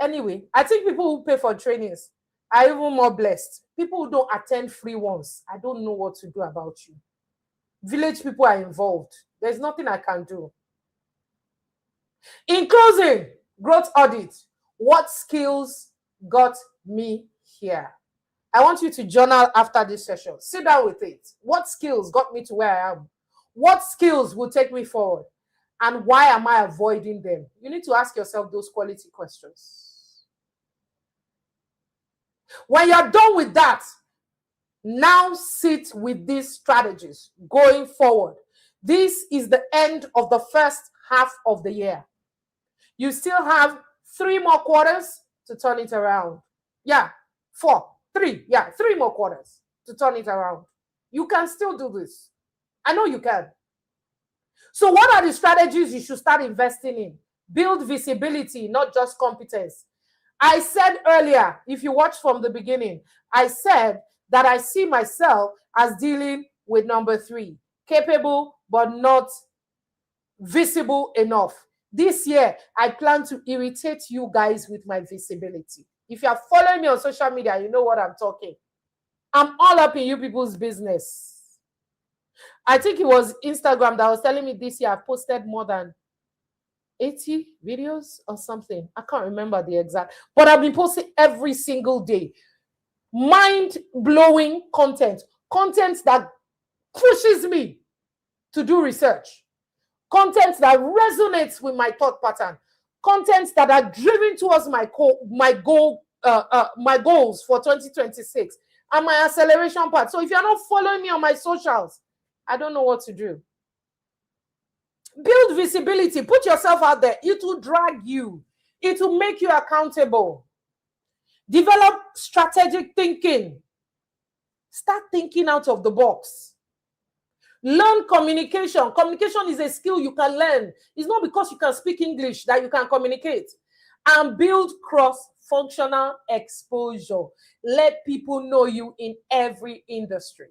[SPEAKER 2] Anyway, I think people who pay for trainings are even more blessed. People who don't attend free ones, I don't know what to do about you. Village people are involved. There's nothing I can do. In closing, growth audit. What skills got me here? I want you to journal after this session. Sit down with it. What skills got me to where I am? What skills will take me forward? And why am I avoiding them? You need to ask yourself those quality questions. When you're done with that, now sit with these strategies going forward. This is the end of the first half of the year. You still have 3 more quarters to turn it around. Yeah, 4, 3. Yeah, 3 more quarters to turn it around. You can still do this. I know you can. So what are the strategies you should start investing in? Build visibility, not just competence. I said earlier, if you watch from the beginning, I said that I see myself as dealing with number 3, capable but not visible enough. This year, I plan to irritate you guys with my visibility. If you are following me on social media, you know what I'm talking. I'm all up in you people's business. I think it was Instagram that was telling me this year I've posted more than 80 videos or something. I can't remember the exact, but I've been posting every single day. Mind-blowing content that pushes me to do research, content that resonates with my thought pattern, content that are driven towards my goals for 2026 and my acceleration part. So if you're not following me on my socials, I don't know what to do. Build visibility. Put yourself out there. It will drag you. It will make you accountable. Develop strategic thinking. Start thinking out of the box. Learn communication. Communication is a skill you can learn. It's not because you can speak English that you can communicate. And build cross-functional exposure. Let people know you in every industry.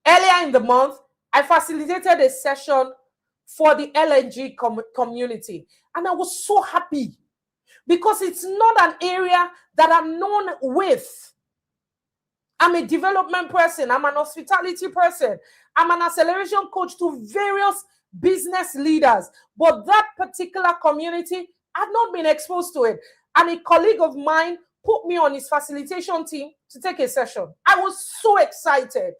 [SPEAKER 2] Earlier in the month, I facilitated a session for the LNG community. And I was so happy because it's not an area that I'm known with. I'm a development person. I'm an hospitality person. I'm an acceleration coach to various business leaders. But that particular community, I've not been exposed to it. And a colleague of mine put me on his facilitation team to take a session. I was so excited.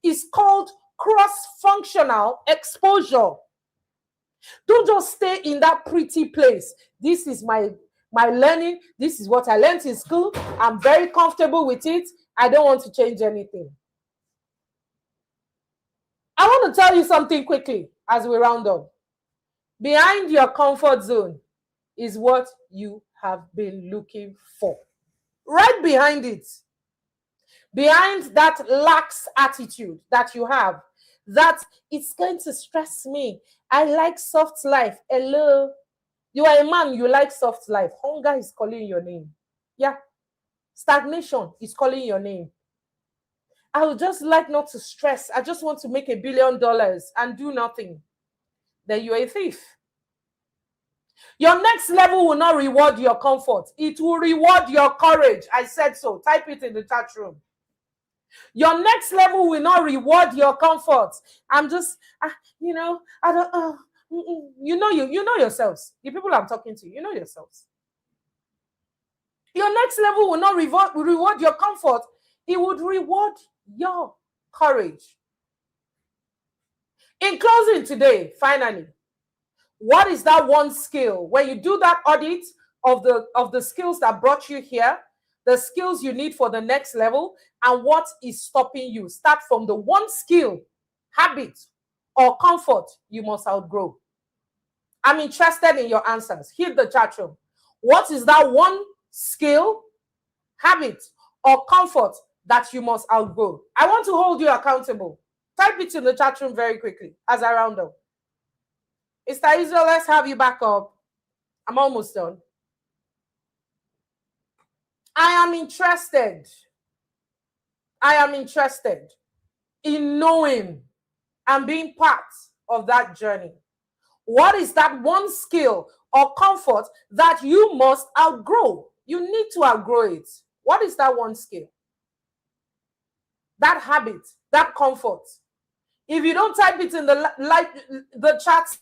[SPEAKER 2] It's called cross-functional exposure. Don't just stay in that pretty place. This is my learning. This is what I learned in school. I'm very comfortable with it. I don't want to change anything. I want to tell you something quickly as we round up. Behind your comfort zone is what you have been looking for. Right behind it. Behind that lax attitude that you have, that it's going to stress me. I like soft life. Hello. You are a man, you like soft life. Hunger is calling your name. Yeah. Stagnation is calling your name. I would just like not to stress. I just want to make $1 billion and do nothing. Then you're a thief. Your next level will not reward your comfort. It will reward your courage. I said so. Type it in the chat room. Your next level will not reward your comfort. I'm just, I don't, you know yourselves. The people I'm talking to, you know yourselves. Your next level will not reward your comfort. It would reward your courage. In closing today, finally, what is that one skill? When you do that audit of the skills that brought you here, the skills you need for the next level, and what is stopping you, start from the one skill, habit, or comfort you must outgrow. I'm interested in your answers. Hit the chat room. What is that one skill, habit, or comfort that you must outgrow? I want to hold you accountable. Type it in the chat room very quickly as I round up. Mr. Israel, let's have you back up. I'm almost done. I am interested in knowing and being part of that journey. What is that one skill or comfort that you must outgrow? You need to outgrow it. What is that one skill? That habit, that comfort. If you don't type it in the chat,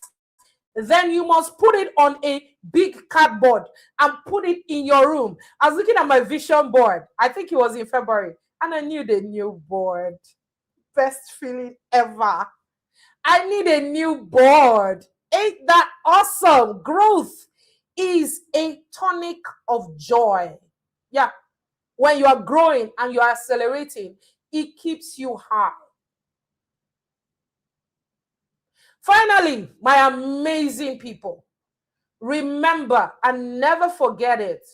[SPEAKER 2] then you must put it on a big cardboard and put it in your room. I was looking at my vision board. I think it was in February. And I knew the new board. Best feeling ever. I need a new board. Ain't that awesome? Growth is a tonic of joy. Yeah. When you are growing and you are accelerating, it keeps you high. Finally, my amazing people, remember and never forget it,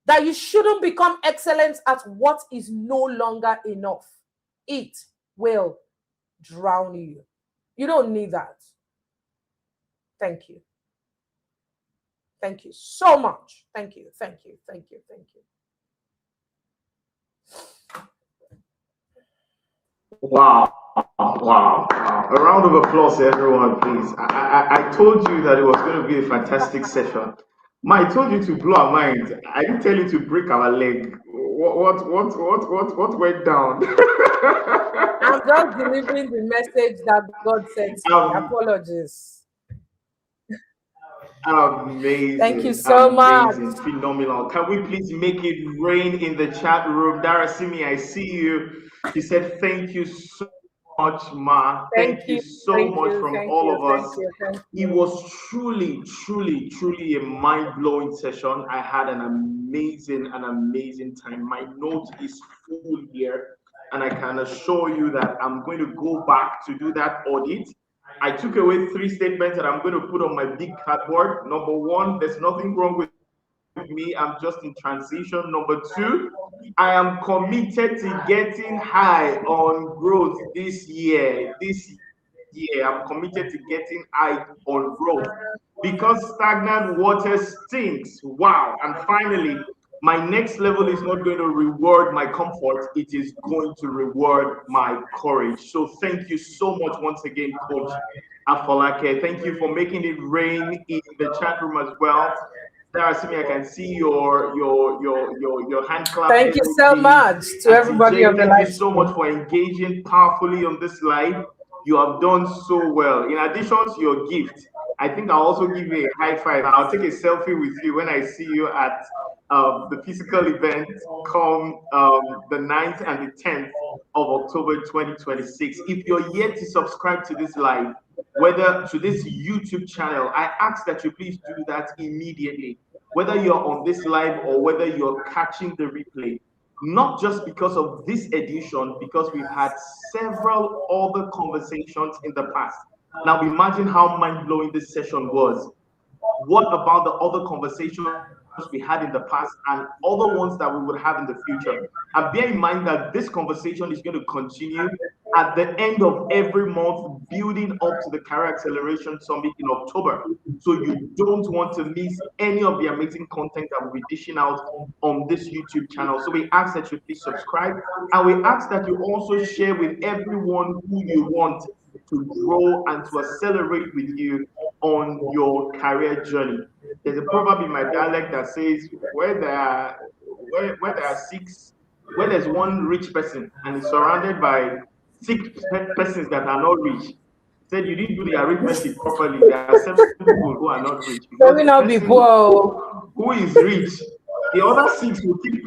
[SPEAKER 2] that you shouldn't become excellent at what is no longer enough. It will drown you. You don't need that. Thank you. Thank you so much. Thank you. Thank you. Thank you. Thank you.
[SPEAKER 1] Wow. Wow. A round of applause, everyone, please. I told you that it was going to be a fantastic session. Ma, I told you to blow our minds. I didn't tell you to break our leg. What went down?
[SPEAKER 2] I'm just delivering the message that God sent me. Apologies.
[SPEAKER 1] Amazing.
[SPEAKER 2] Thank you so much.
[SPEAKER 1] Phenomenal. Can we please make it rain in the chat room? Darasimi, I see you. She said, thank you so much, Ma. Thank you so much from all of us. It was truly a mind-blowing session. I had an amazing time. My note is full here, and I can assure you that I'm going to go back to do that audit. I took away 3 statements that I'm going to put on my big cardboard. Number 1, there's nothing wrong with me. I'm just in transition. Number 2, I am committed to getting high on growth this year. I'm committed to getting high on growth because stagnant water stinks. Wow. And finally, my next level is not going to reward my comfort. It is going to reward my courage. So thank you so much once again, Coach Afolake. Thank you for making it rain in the chat room as well. Darasimi, I can see your hand clap.
[SPEAKER 2] Thank you so much to everybody on the live.
[SPEAKER 1] Thank you so much for engaging powerfully on this live. You have done so well. In addition to your gift, I think I'll also give you a high five. I'll take a selfie with you when I see you at the physical event come the 9th and the 10th of October 2026. If you're yet to subscribe to this live, whether to this YouTube channel, I ask that you please do that immediately. Whether you're on this live or whether you're catching the replay, not just because of this edition, because we've had several other conversations in the past. Now imagine how mind-blowing this session was. What about the other conversations we had in the past and other ones that we would have in the future? And bear in mind that this conversation is going to continue at the end of every month, building up to the Career Acceleration Summit in October. So you don't want to miss any of the amazing content that we'll be dishing out on this YouTube channel. So we ask that you please subscribe, and we ask that you also share with everyone who you want to grow and to accelerate with you on your career journey. There's a proverb in my dialect that says, where there are six, where there's one rich person and is surrounded by six persons that are not rich, said you didn't do the arithmetic properly. There are seven people who are not rich, because
[SPEAKER 2] Let me
[SPEAKER 1] the
[SPEAKER 2] not be
[SPEAKER 1] person
[SPEAKER 2] poor.
[SPEAKER 1] who is rich, the other six will keep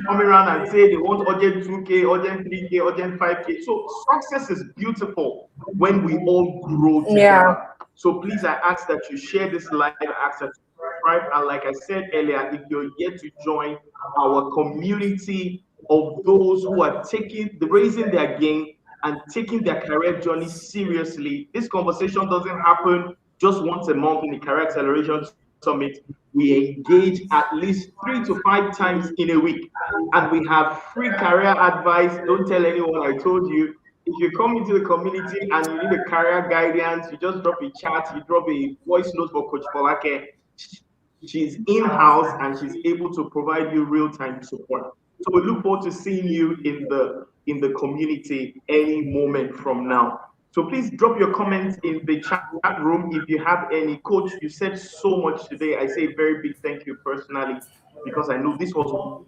[SPEAKER 1] coming around and say they want urgent 2K, urgent 3K, urgent 5K. So success is beautiful when we all grow
[SPEAKER 2] Yeah.
[SPEAKER 1] together. So please, I ask that you share this live, I ask that you subscribe. And like I said earlier, if you're yet to join our community of those who are raising their game and taking their career journey seriously, this conversation doesn't happen just once a month in the Career Acceleration Summit. We engage at least 3 to 5 times in a week, and we have free career advice. Don't tell anyone I told you. If you come into the community and you need a career guidance, you just drop a chat, you drop a voice note for Coach Folake. She's in-house and she's able to provide you real-time support. So we look forward to seeing you in the community any moment from now. So please drop your comments in the chat room if you have any. Coach, you said so much today. I say a very big thank you personally, because I know this was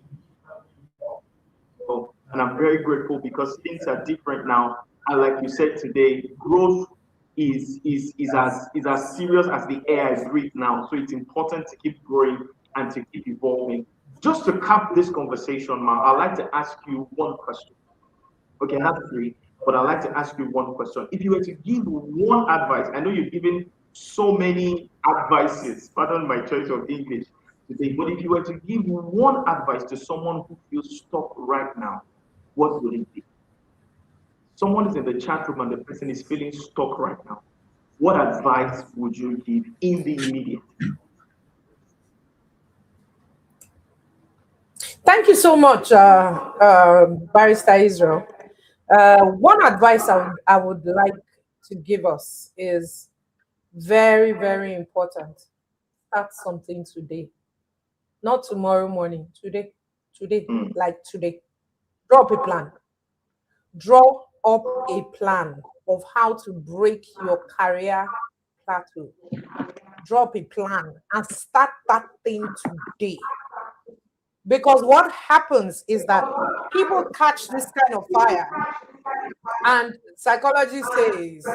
[SPEAKER 1] well, and I'm very grateful because things are different now. And like you said today, growth is as serious as the air I breathe now. So it's important to keep growing and to keep evolving. Just to cap this conversation, Ma, I'd like to ask you one question. Okay, I have three, but I'd like to ask you one question. If you were to give one advice, I know you've given so many advices, pardon my choice of English today, but if you were to give one advice to someone who feels stuck right now, what would it be? Someone is in the chat room and the person is feeling stuck right now. What advice would you give in the immediate?
[SPEAKER 2] Thank you so much, Barrister Israel. One advice I would like to give us is very, very important. Start something today, not tomorrow morning. Today, like today. Draw up a plan. Draw up a plan of how to break your career plateau. Draw up a plan and start that thing today. Because what happens is that people catch this kind of fire, and psychology says,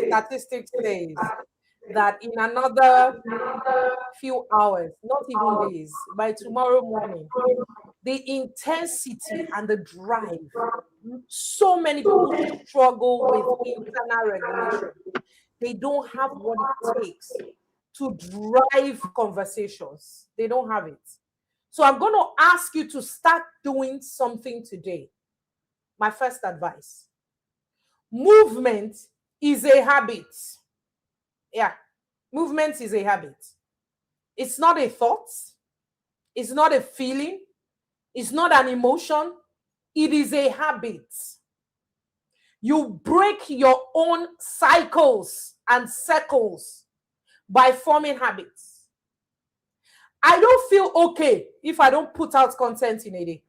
[SPEAKER 2] statistics says that in another few hours, not even days, by tomorrow morning, the intensity and the drive, so many people struggle with internal regulation. They don't have what it takes to drive conversations. They don't have it. So I'm going to ask you to start doing something today. My first advice. Movement is a habit. Yeah, movement is a habit. It's not a thought. It's not a feeling. It's not an emotion. It is a habit. You break your own cycles and circles by forming habits. I don't feel okay if I don't put out content in a day.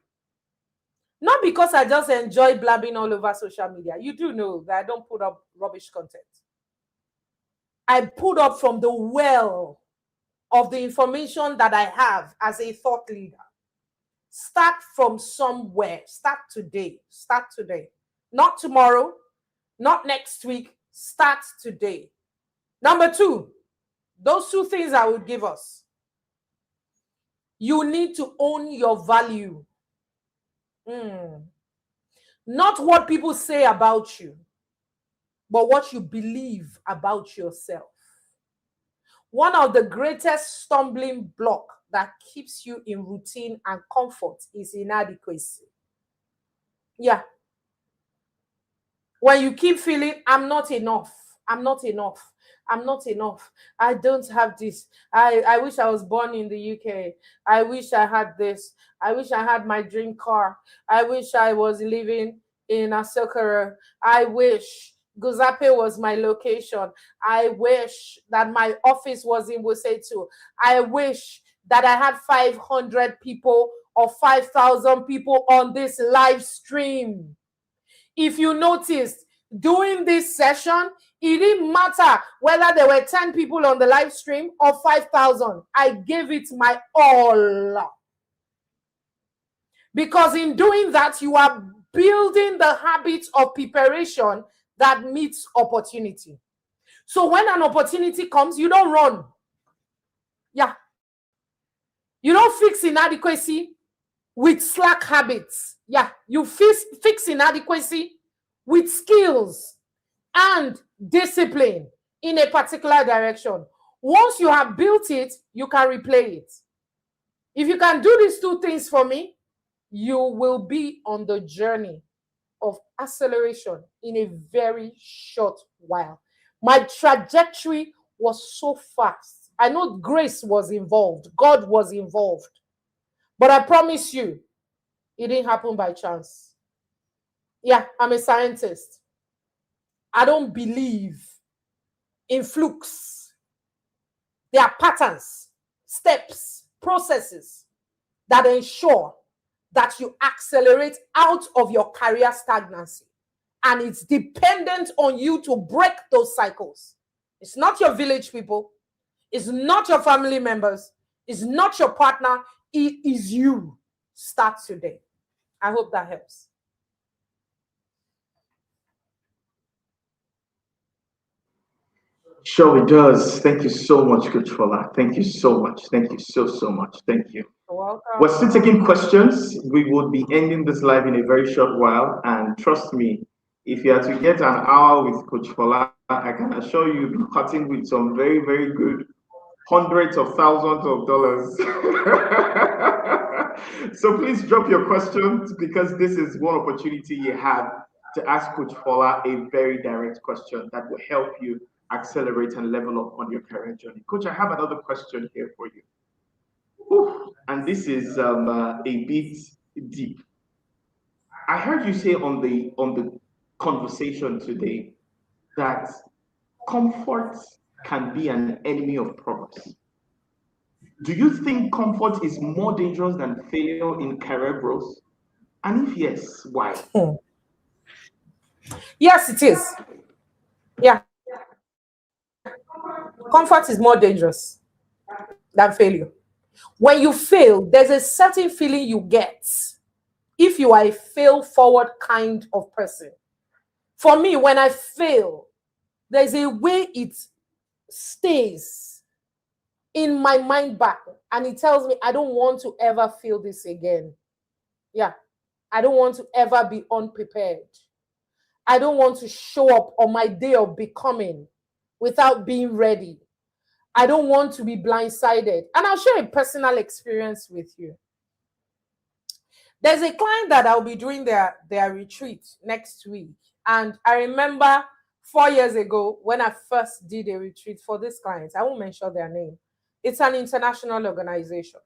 [SPEAKER 2] Not because I just enjoy blabbing all over social media. You do know that I don't put up rubbish content. I put up from the well of the information that I have as a thought leader. Start from somewhere. Start today. Start today. Not tomorrow, not next week. Start today. Number two, those two things I would give us. You need to own your value. Not what people say about you, but what you believe about yourself. One of the greatest stumbling blocks that keeps you in routine and comfort is inadequacy. Yeah. When you keep feeling, I'm not enough, I'm not enough, I'm not enough, I don't have this, I wish I was born in the UK, I wish I had this, I wish I had my dream car, I wish I was living in Asokoro. I wish Guzape was my location. I wish that my office was in Wusetu. I wish that I had 500 people or 5,000 people on this live stream. If you noticed, during this session, it didn't matter whether there were 10 people on the live stream or 5,000. I gave it my all. Because in doing that, you are building the habit of preparation that meets opportunity. So when an opportunity comes, you don't run. Yeah. You don't fix inadequacy with slack habits. Yeah. You fix inadequacy with skills and discipline in a particular direction. Once you have built it, you can replay it. If you can do these two things for me, you will be on the journey of acceleration in a very short while. My trajectory was so fast. I know grace was involved, God was involved, but I promise you, it didn't happen by chance. Yeah, I'm a scientist. I don't believe in flukes. There are patterns, steps, processes that ensure that you accelerate out of your career stagnancy. And it's dependent on you to break those cycles. It's not your village people. It's not your family members. It's not your partner. It is you. Start today. I hope that helps.
[SPEAKER 1] Sure, it does. Thank you so much, Coach Fola. Thank you so much. Thank you so much. Thank you.
[SPEAKER 2] You're welcome.
[SPEAKER 1] We're still taking questions. We would be ending this live in a very short while. And trust me, if you are to get an hour with Coach Fola, I can assure you, you'll be cutting with some very, very good hundreds of thousands of dollars. So please drop your questions, because this is one opportunity you have to ask Coach Fola a very direct question that will help you accelerate and level up on your career journey. Coach, I have another question here for you. Ooh, and this is a bit deep. I heard you say on the conversation today that comfort can be an enemy of progress. Do you think comfort is more dangerous than failure in career growth? And if yes, why?
[SPEAKER 2] Yes, it is. Yeah. Comfort is more dangerous than failure. When you fail, there's a certain feeling you get if you are a fail forward kind of person. For me, when I fail, there's a way it stays in my mind back, and it tells me I don't want to ever feel this again. Yeah. I don't want to ever be unprepared. I don't want to show up on my day of becoming without being ready. I don't want to be blindsided. And I'll share a personal experience with you. There's a client that I'll be doing their retreat next week. And I remember 4 years ago when I first did a retreat for this client. I won't mention their name. It's an international organization.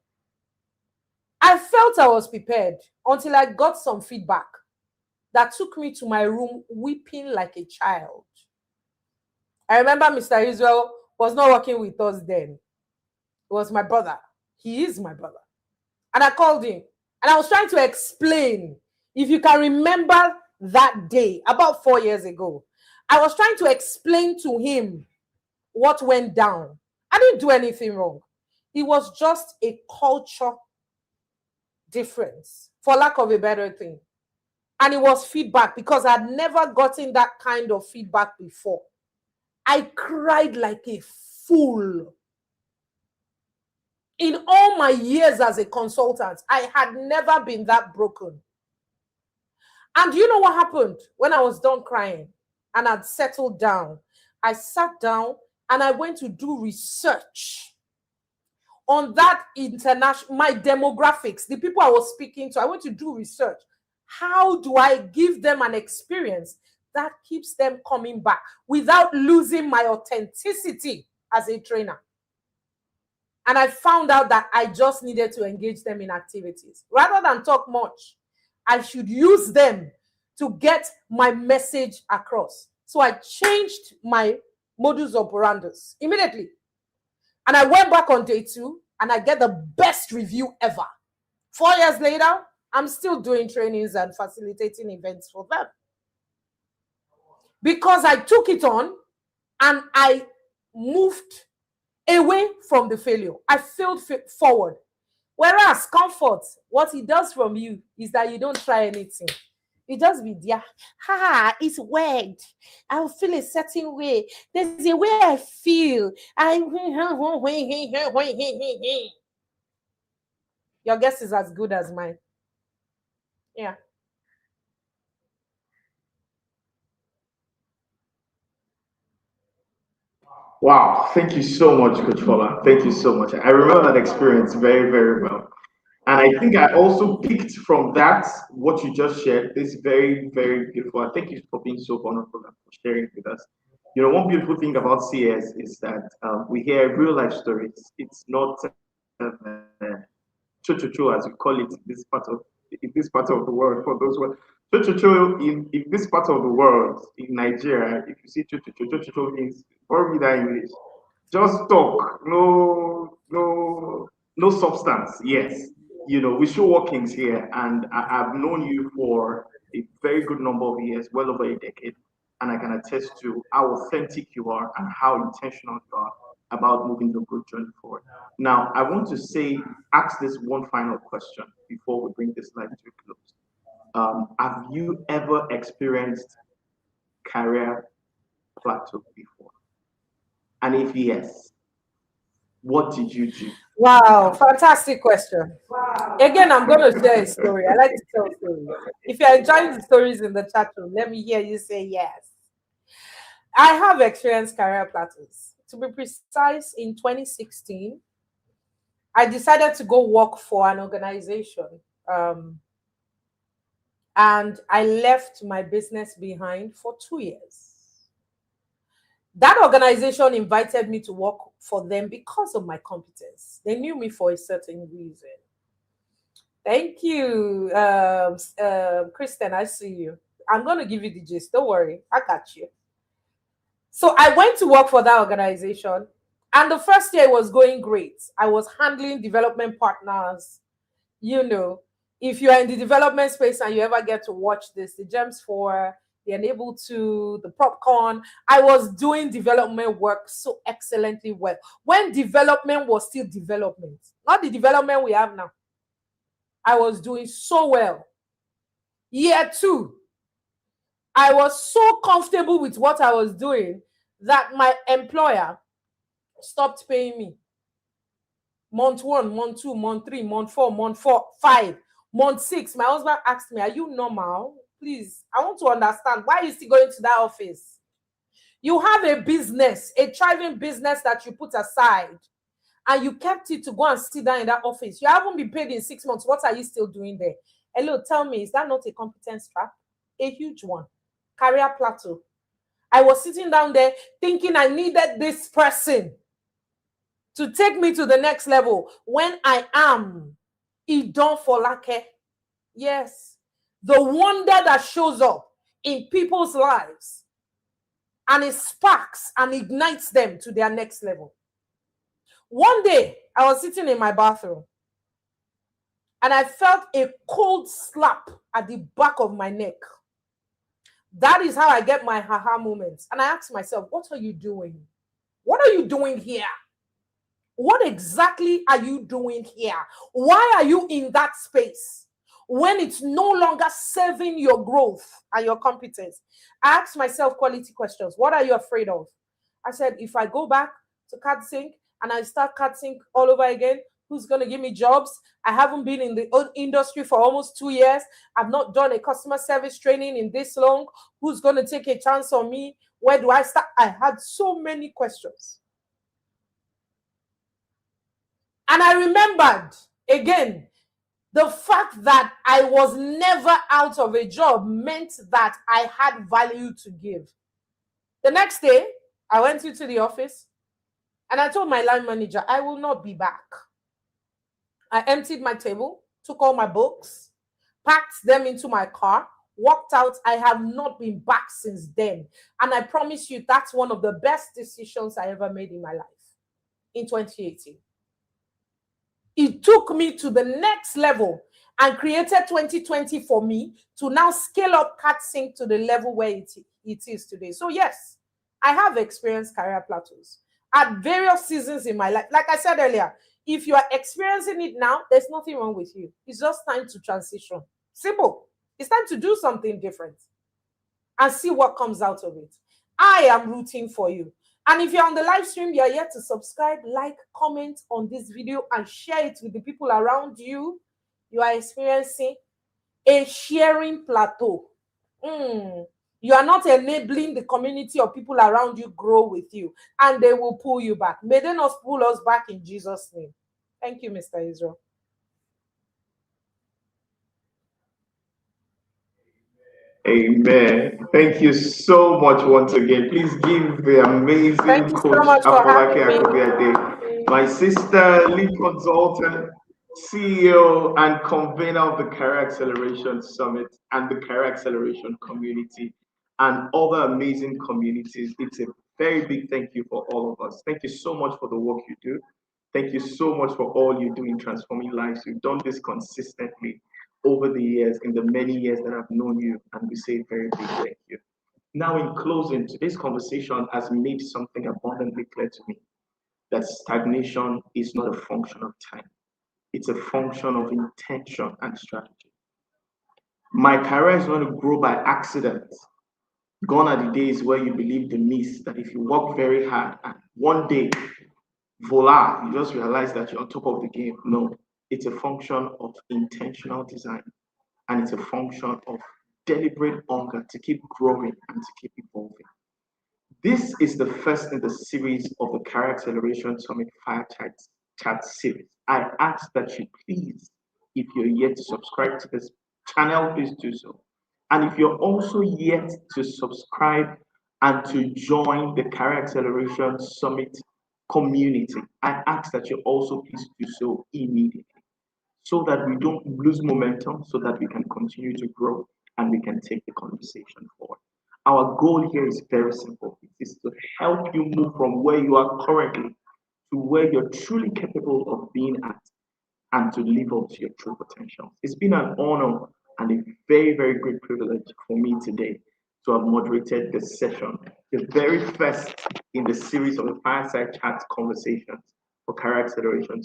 [SPEAKER 2] I felt I was prepared until I got some feedback that took me to my room weeping like a child. I remember Mr. Israel was not working with us then. It was my brother. He is my brother. And I called him. And I was trying to explain, if you can remember that day, about 4 years ago, I was trying to explain to him what went down. I didn't do anything wrong. It was just a culture difference, for lack of a better thing. And it was feedback, because I'd never gotten that kind of feedback before. I cried like a fool. In all my years as a consultant, I had never been that broken. And you know what happened when I was done crying and I'd settled down? I sat down and I went to do research on that international, my demographics, the people I was speaking to. I went to do research. How do I give them an experience that keeps them coming back without losing my authenticity as a trainer? And I found out that I just needed to engage them in activities. Rather than talk much, I should use them to get my message across. So I changed my modus operandus immediately. And I went back on day 2 and I get the best review ever. 4 years later, I'm still doing trainings and facilitating events for them. Because I took it on and I moved away from the failure. I failed forward. Whereas comfort, what it does from you is that you don't try anything. You just be there. It's weird. I'll feel a certain way. There's a way I feel. Your guess is as good as mine. Yeah.
[SPEAKER 1] Wow, thank you so much, Coach Fola. Thank you so much. I remember that experience very, very well. And I think I also picked from that what you just shared. This very, very beautiful. I thank you for being so vulnerable and for sharing with us. You know, one beautiful thing about CAS is that we hear real life stories. It's not cho as we call it in this part of the world. For those who cho in this part of the world in Nigeria, if you see cho means or read that English. Just talk, no substance. Yes, you know, we show workings here, and I've known you for a very good number of years, well over a decade, and I can attest to how authentic you are and how intentional you are about moving the good journey forward. Now, I want to ask this one final question before we bring this live to a close. Have you ever experienced career plateau before? And if yes, what did you do?
[SPEAKER 2] Wow, fantastic question. Again, I'm going to share a story. I like to tell stories. If you're enjoying the stories in the chat room, let me hear you say yes. I have experienced career plateaus. To be precise, in 2016, I decided to go work for an organization. And I left my business behind for 2 years. That organization invited me to work for them because of my competence. They knew me for a certain reason. Thank you, Kristen. I see you. I'm going to give you the gist. Don't worry. I got you. So I went to work for that organization. And the first year was going great. I was handling development partners. You know, if you are in the development space and you ever get to watch this, the Gems 4, the Enable 2, the Popcorn, I was doing development work so excellently well. When development was still development, not the development we have now. I was doing so well. Year 2, I was so comfortable with what I was doing that my employer stopped paying me. Month 1, month 2, month 3, month 4, 5, month 6. My husband asked me, are you normal? Please, I want to understand. Why are you still going to that office? You have a business, a thriving business that you put aside, and you kept it to go and sit down in that office. You haven't been paid in 6 months. What are you still doing there? Hello, tell me, is that not a competence trap? A huge one. Career plateau. I was sitting down there thinking I needed this person to take me to the next level when I am Idon Folake. Yes, the wonder that shows up in people's lives and it sparks and ignites them to their next level. One day, I was sitting in my bathroom and I felt a cold slap at the back of my neck. That is how I get my haha moments. And I asked myself, what are you doing? What are you doing here? What exactly are you doing here? Why are you in that space when it's no longer serving your growth and your competence? I asked myself quality questions. What are you afraid of? I said, if I go back to CAD Sync and I start CAD Sync all over again, who's going to give me jobs? I haven't been in the industry for almost 2 years. I've not done a customer service training in this long. Who's going to take a chance on me? Where do I start? I had so many questions. And I remembered, again, the fact that I was never out of a job meant that I had value to give. The next day, I went into the office and I told my line manager, I will not be back. I emptied my table, took all my books, packed them into my car, walked out. I have not been back since then. And I promise you, that's one of the best decisions I ever made in my life in 2018. It took me to the next level and created 2020 for me to now scale up CatSync to the level where it is today. So yes, I have experienced career plateaus at various seasons in my life. Like I said earlier, if you are experiencing it now, there's nothing wrong with you. It's just time to transition. Simple. It's time to do something different and see what comes out of it. I am rooting for you. And if you're on the live stream, you're yet to subscribe, like, comment on this video, and share it with the people around you. You are experiencing a sharing plateau. You are not enabling the community of people around you grow with you, and they will pull you back. May they not pull us back in Jesus' name. Thank you, Mr. Israel.
[SPEAKER 1] Amen. Thank you so much once again. Please give the amazing
[SPEAKER 2] Thank you so
[SPEAKER 1] coach
[SPEAKER 2] much for
[SPEAKER 1] Afolake
[SPEAKER 2] having me.
[SPEAKER 1] Akobiade, my sister, lead consultant, CEO, and convener of the Career Acceleration Summit and the Career Acceleration community and other amazing communities. It's a very big thank you for all of us. Thank you so much for the work you do. Thank you so much for all you do in transforming lives. You've done this consistently over the years, in the many years that I've known you, and we say very big thank you. Now, in closing, today's conversation has made something abundantly clear to me that stagnation is not a function of time, it's a function of intention and strategy. My career is going to grow by accident. Gone are the days where you believe the myth that if you work very hard and one day, voila, you just realize that you're on top of the game. No, it's a function of intentional design, and it's a function of deliberate hunger to keep growing and to keep evolving. This is the first in the series of the Career Acceleration Summit Fireside Chat series. I ask that you please, if you're yet to subscribe to this channel, please do so. And if you're also yet to subscribe and to join the Career Acceleration Summit community, I ask that you also please do so immediately so that we don't lose momentum, so that we can continue to grow and we can take the conversation forward. Our goal here is very simple. It is to help you move from where you are currently to where you're truly capable of being at and to live up to your true potential. It's been an honor and a very, very great privilege for me today to have moderated this session, the very first in the series of the Fireside Chat conversations for Career Acceleration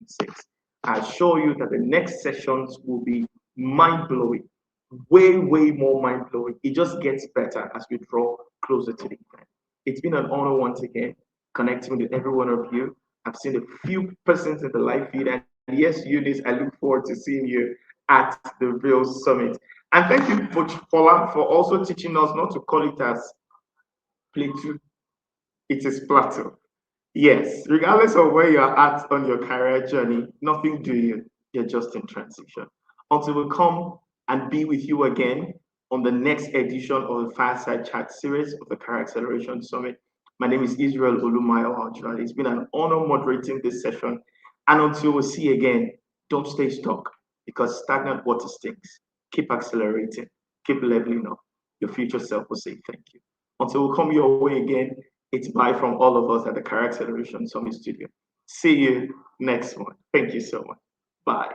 [SPEAKER 1] 6. I assure you that the next sessions will be mind-blowing, way, way more mind-blowing. It just gets better as we draw closer to the event. It's been an honor once again connecting with every one of you. I've seen a few persons in the live feed, and yes, Eunice, I look forward to seeing you at the Real Summit. And thank you, Coach Fola, for also teaching us not to call it as plateau. It is plateau. Yes, regardless of where you're at on your career journey, nothing doing, you're just in transition. Until we come and be with you again on the next edition of the Fireside Chat series of the Career Acceleration Summit. My name is Israel Olumayo. It's been an honor moderating this session. And until we see again, don't stay stuck because stagnant water stinks. Keep accelerating, keep leveling up. Your future self will say thank you. Until we come your way again, it's bye from all of us at the Career Acceleration Summit Studio. See you next one. Thank you so much. Bye.